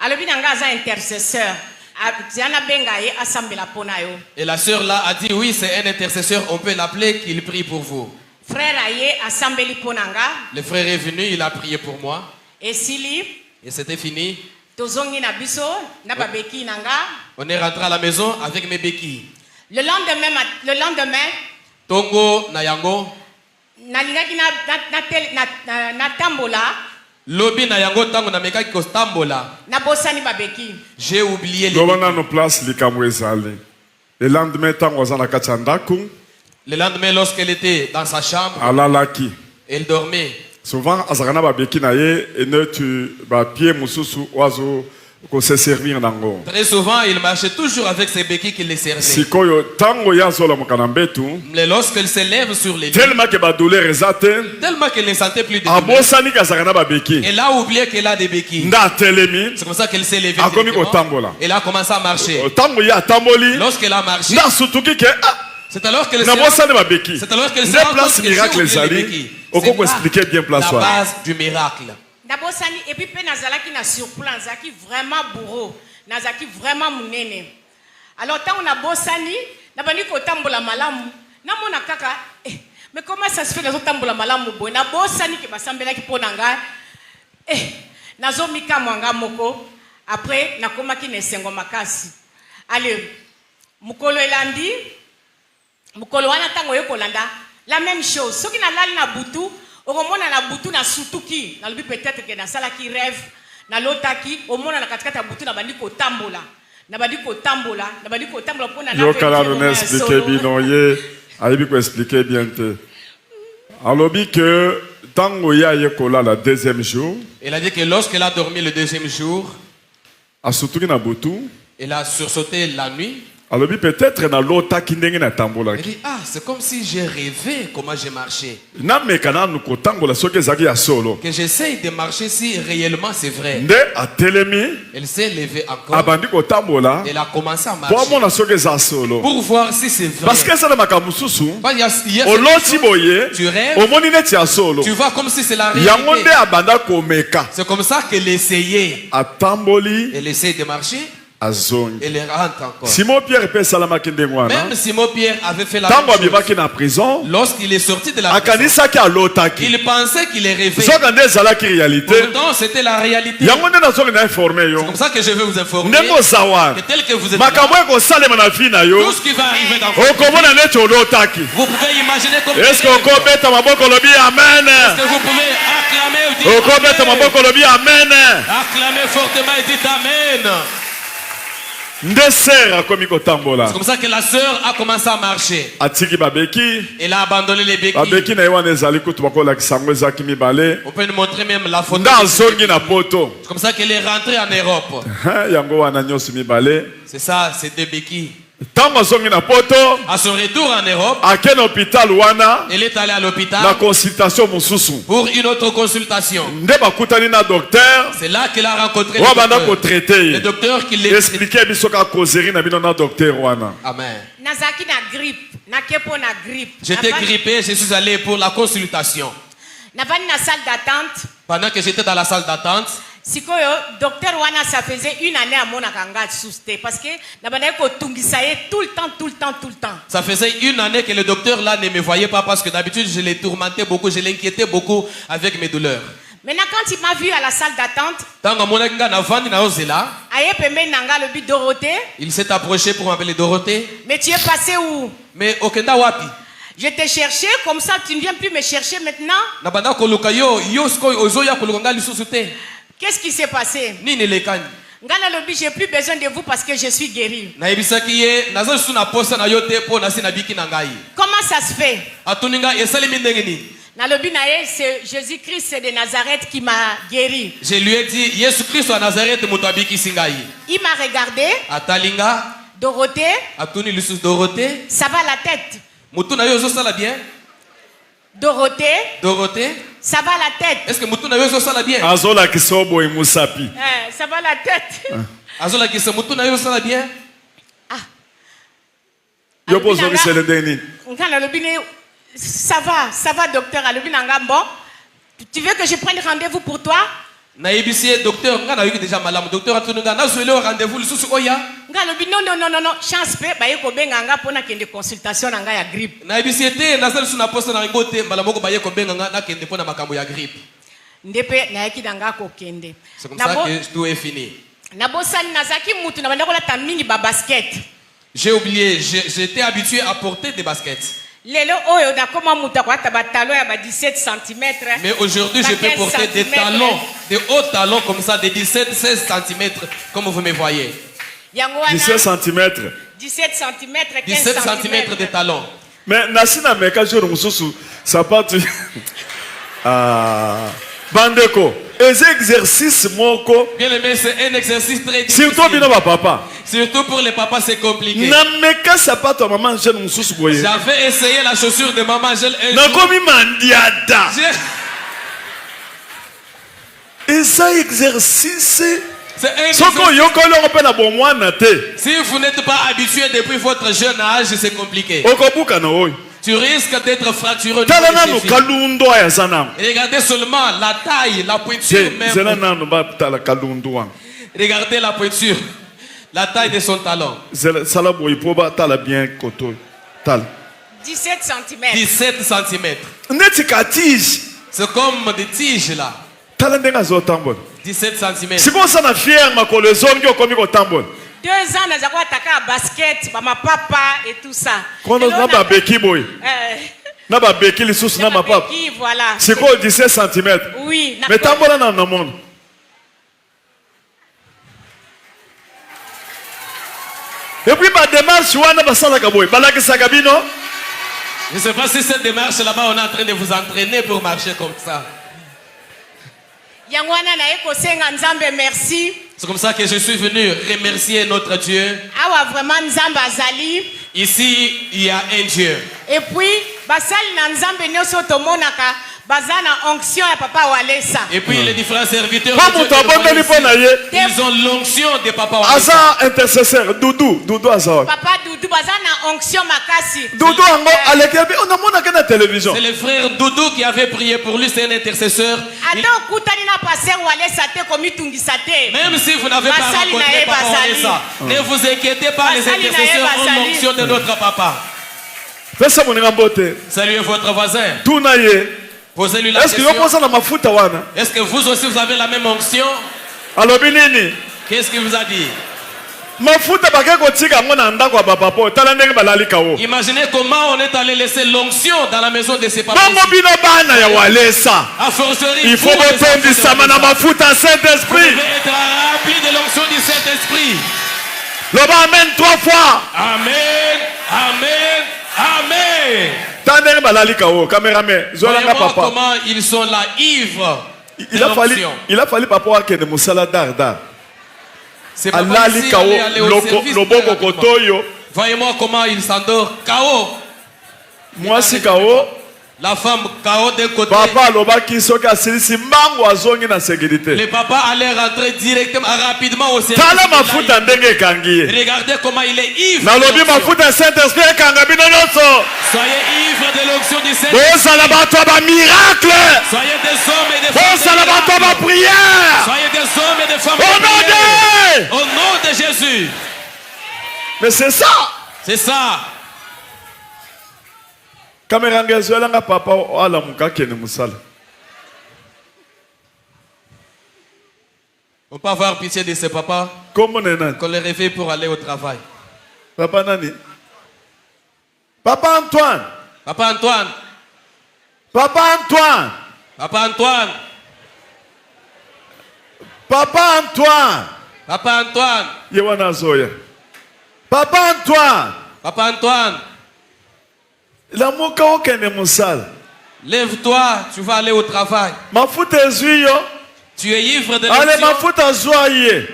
Alobina nga za intercesseur. Diana benga ye asambela pona yo. Et la soeur là a dit oui, c'est un intercesseur, on peut l'appeler qu'il prie pour vous. Frère aye asambeli ponanga. Le frère est venu, il a prié pour moi. Et sili. Et c'était fini. Tozongi na biso na babeki nanga. On est rentré à la maison avec mes béquilles. Le lendemain, Tongo Nayango. nalingaki na tambola. Lobi Nayango tango na meka ko tambola. Na bosani babeki. J'ai oublié les Govana no place likambo ezali. Le lendemain tango azana kati ya ndaku. Le lendemain, lorsqu'elle était dans sa chambre, Alalaki. elle dormait. Souvent azakana ba beki na ye ene tu ba pied mususu wazo ko se servir nango. Très souvent, il marchait toujours avec ses béquilles qui les servaient. Sikoyo tango ya zola mokana mbetu. Mais lorsqu'elle se lève sur les lits, Tellement que ba douleur ezate. tellement qu'elle ne sentait plus de douleur, Abosani ka zakana ba beki. elle a oublié qu'elle a des béquilles. Nda telemi. C'est comme ça qu'elle s'est levée. Akomi ko directement. tambola. Elle a commencé à marcher. Tango ya tamboli. Lorsqu'elle a marché, Nda sutuki ke c'est alors qu'elle na bosani ba beki. c'est alors qu'elle Ne s'est rendue place compte que j'ai miracle oublié les ezali. béquilles. Oko C'est ko là expliquer bien place la wa. base du miracle. Na bosani et puis pe nazalaki na surplan zaki vraiment bourreau. Nazaki vraiment munene. Alors tant on a bosani, na bandi ko tambola malamu. Na mona kaka mais comment ça se fait les autres tambola malamu boy na bosani ke basambela ki ponanga. Nazo mika mwanga moko. Après nakomaki na sengo makasi. Allez, mukolo elandi. Mukolo wana tango yo kolanda la même chose. Soki na lali na butu, okomona na butu na sutuki, na lobi peut-être que na sala ki rêve, na lotaki, omona na katikata ya butu na bandi ko tambola. Na bandi ko tambola, na bandi ko tambola pona na Yo kala no expliquer bino ye, ayebi ko expliquer bien te. Alobi que tango ya ye kola la deuxième jour, Elle a dit que lorsqu'elle a dormi le deuxième jour, asutuki na butu, elle a sursauté la nuit. alobi peut-être na lota kindenge na tambola. Elle dit, ah, c'est comme si j'ai rêvé comment j'ai marché. Na mekana no ko tambola soki zaki ya solo. Que j'essaye de marcher si réellement c'est vrai. Nde atelemi, Elle s'est levée encore. abandi ko tambola. Elle a commencé à Po marcher. mona soki za solo. Pour voir si c'est vrai. Parce que ça na makamususu. Parce qu'il y a Oloti cette chose, boye, tu rêves, omoni neti ya solo. tu vois comme si c'est la Yango nde réalité. abanda ko meka. C'est comme ça qu'elle essayait. Atamboli Elle essaie de marcher, azongi. elle rentre encore. Simon Pierre pe salama kindenge wana. Même Simon Pierre avait fait la Tango même chose. abibaki na prison, Lorsqu'il est sorti de la prison, akanisaki alotaki. il pensait qu'il est rêvé. Soka nde ezalaki réalité. Pourtant, c'était la réalité. Yango nde nazoki na informe yo. C'est comme ça que je vais vous informer. Ndenge oza wana. Que tel que vous êtes Makambo là, ekosalema na vie na tout yo. ce qui va arriver dans votre vie, Okomona neti olotaki. vous pouvez imaginer comme Est-ce que rêve. okobeta maboko lobi amen? Est-ce que vous pouvez acclamer ou dire Okobeta amen? maboko lobi amen. Acclamez fortement et dites amen. Nde sœur akomi kotambola. C'est comme ça que la sœur a commencé à marcher. Atiki babeki. Elle a abandonné les béquilles. Babeki na ye wana ezali kutu bakolakisa yango ezalaki mibale. On peut nous montrer même la photo. Nde azongi na poto. C'est comme ça qu'elle est rentrée en Europe. Yango wana nyonso mibale. C'est ça, c'est deux béquilles. Ntango azongi na poto, À son retour en Europe, ake na hôpital wana elle est allée à na l'hôpital consultation mosusu. pour une autre consultation. Nde bakutani na docteur C'est là qu'elle a rencontré oyo banda le kotraite le docteur qui l'a explike biso ka causerie na bino na docteur wana. Amen. Nazaki na grippe, na kepo na grippe. J'étais Navani- grippé, je suis allé pour la consultation. Navani na salle d'attente. Pendant que j'étais dans la salle d'attente, Sikoyo, docteur wana ça faisait une année à mon akanga souste parce que nabana ko tungisa ye tout le temps. ça faisait une année que le docteur là ne me voyait pas parce que d'habitude je l'ai tourmenté beaucoup, je l'inquiétais beaucoup avec mes douleurs. Maintenant quand il m'a vu à la salle d'attente, Tango monaki nga na vandi na ozela, aye pembe nanga le but Dorothée, il s'est approché pour m'appeler Dorothée. mais tu es passé où? Mais okenda wapi? Je t'ai cherché, comme ça tu ne viens plus me chercher maintenant. Na banda koluka yo sikoyo ozoya koluka nga lisusu te. Qu'est-ce qui s'est passé? Nini lekani? Ngana lobi, j'ai plus besoin de vous parce que je suis guéri. Na yebisaki ye nazo lisusu na posa na yo te po na si na biki na ngai. Comment ça se fait? Atuninga esalemi ndenge nini? Na lobi na ye, c'est Jésus-Christ de Nazareth qui m'a guéri. Je lui ai dit Yesu Kristo wa Nazareth moto abikisi ngai. Il m'a regardé. Atalinga. Dorothée. Atuni lisusu Dorothée. Ça va la tête? Mutu na yo ezosala bien? Dorothée. Ça va la tête? Est-ce que mutu na yo ezosala bien? Azola kisobo imusapi. Ça va la tête? Azola kisa mutu na yo ezosala bien? Yo pozo kisele deni. Ça va docteur. Bon, tu veux que je prenne rendez-vous pour toi? Na yebisi docteur nga na yo déjà malamu. Docteur atuninga na zwele rendez-vous lisusu oya. Non, chance pe ba yeko benga nga pona kende consultation nga ya grippe. Na yebisi te na sala suna poste na ngote mbala moko ba yeko benga nga na kende pona makambo ya grippe. Ndepe na yaki danga ko kende. C'est comme ça que tout est fini. Na bosani nazaki mutu na banda kola tamingi ba basket. J'ai oublié, j'étais habitué à porter des baskets. Lelo oyo na koma muta kwa ta batalo ya ba 17 cm. Mais aujourd'hui je peux porter des talons, des hauts talons comme ça de 17 16 cm comme vous me voyez. 17 cm. 17 cm, 15 17 cm de talons. Mais nasina meka jour mususu ça part Bandeko, les exercices moko. Bien aimé, c'est un exercice très difficile. Surtout bino ba papa. Surtout pour les papas, c'est compliqué. Na meka sapato maman jeune mususu boye. J'avais essayé la chaussure de maman gel un na jour. komi mandiada. Et ça exercice. C'est un Soko yokolo opena bomwana te. Si vous n'êtes pas habitué depuis votre jeune âge, c'est compliqué. Okobuka na oyo. Tu risques d'être fracturé. Regardez seulement la taille, la pointure même. Regardez la pointure, la taille de son talon. 17 cm. 17 cm. C'est comme des tiges là. 17 cm. 2 ans, nous avons attaqué à basket, ma papa et tout ça. Quand on a beki boy. Na ba beki li sous na ma papa. Voilà. C'est quoi 17 cm? Oui. Mais tambola na na monde. Et puis ba démarche wana ba sala ka boy. Balaki sakabino. Je ne sais pas si cette démarche là-bas on est en train de vous entraîner pour marcher comme ça. Yangwana na eko senga nzambe merci. C'est comme ça que je suis venu remercier notre Dieu. Awa vraiment nzamba azali. Ici, il y a un Dieu. Et puis, basali na nzambe nyoso tomonaka bazana onction ya papa Walesa. Et puis les différents serviteurs ils ont l'onction de papa Walesa. Asa intercesseur Doudou Asa. Papa Doudou bazana onction makasi. Doudou ango alekebi on a mona na télévision. C'est le frère Doudou qui avait prié pour lui, c'est un intercesseur. Attends, kutani na pasteur Walesa te komi tungisa te. Même si vous n'avez pas rencontré papa Walesa, ne vous inquiétez pas, les intercesseurs ont l'onction de notre papa. Saluez votre voisin. Posez-lui la question. Est-ce que vous aussi vous avez la même onction? Qu'est-ce qu'il vous a dit? Imaginez comment on est allé laisser l'onction dans la maison de ses parents. Il faut répondre du Saint-Esprit. Vous devez être rempli de l'onction du Saint-Esprit. Amen 3 fois. Amen. Amen. Amen. Voyez-moi comment ils sont là, ivres. Il a fallu papa que de musala dar. C'est pas ici aller au service. Voyez-moi comment il s'endort. K.O. Moi si K.O. La femme K.O. d'un côté. Le papa allait rentrer directement, rapidement au service. Regardez comment il est ivre. Soyez ivre de l'onction du Seigneur. Soyez des hommes et des femmes de prière. Soyez des hommes et des femmes de prière. Au nom de Jésus. Mais c'est ça. C'est ça. Papa on peut avoir pitié de ses papas. Qu'on les réveille pour aller au travail. Papa Nani. Papa Antoine. Papa Antoine. Papa Antoine. Papa Antoine. Papa Antoine. Papa Antoine. Yewana Zoya. Papa Antoine. Papa Antoine. La moka okene musala. Lève-toi, tu vas aller au travail. Mafuta ezuyo. Tu es ivre de Allez, l'élection. mafuta zoye.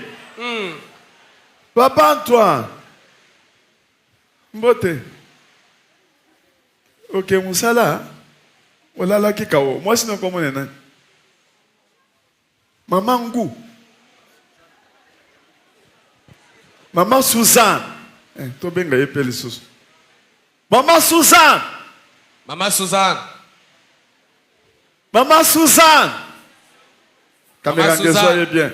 Papa Antoine. Mbote. Ok, musala. Olala kikawo. Moi sinon comment on est. Maman Ngou. Maman Suzanne. To benga yepeli susu. Maman Suzanne. Maman Suzanne. Maman Suzanne. Caméra que soyez bien.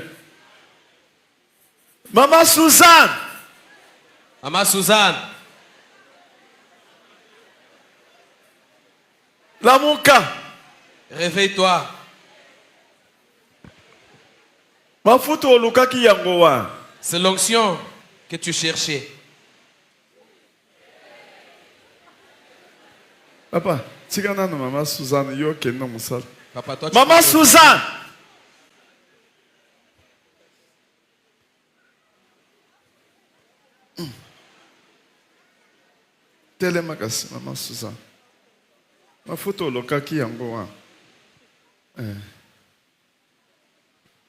Maman Suzanne. Maman Suzanne. La Mouka. Réveille-toi. Ma photo Luka ki yangowa. C'est l'onction que tu cherchais. Papa, tigana na Maman Suzanne yo keno musala. Papa, toi, tu Maman peux- Suzanne. Telema kasi Maman Suzanne. Ma photo Luka ki yangowa.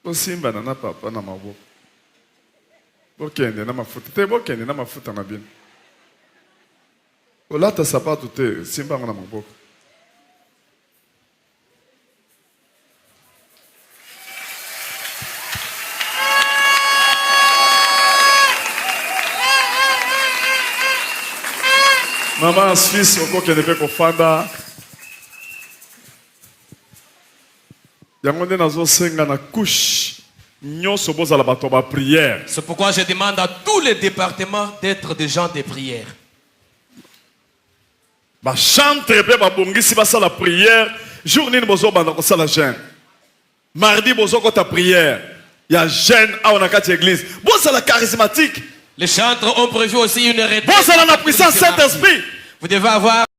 Osimba na papa na maboko. Bokende na mafuta. Te bokende na mafuta na bino. Olata sapato te simba na maboko. Maman Suisse okokende pe kofanda. Yango nde nazosenga na couche nyonso bozala bato ba prière. C'est pourquoi je demande à tous les départements d'être des gens de prière. Ba chantre pe ba bongisi basala prière. Jour nini bozo banda kosala jeûne. Mardi bozo kota prière. Ya jeûne a na kati église. Bozala charismatique. Les chantres ont prévu aussi une retraite. Bozala na puissance Saint-Esprit. Vous devez avoir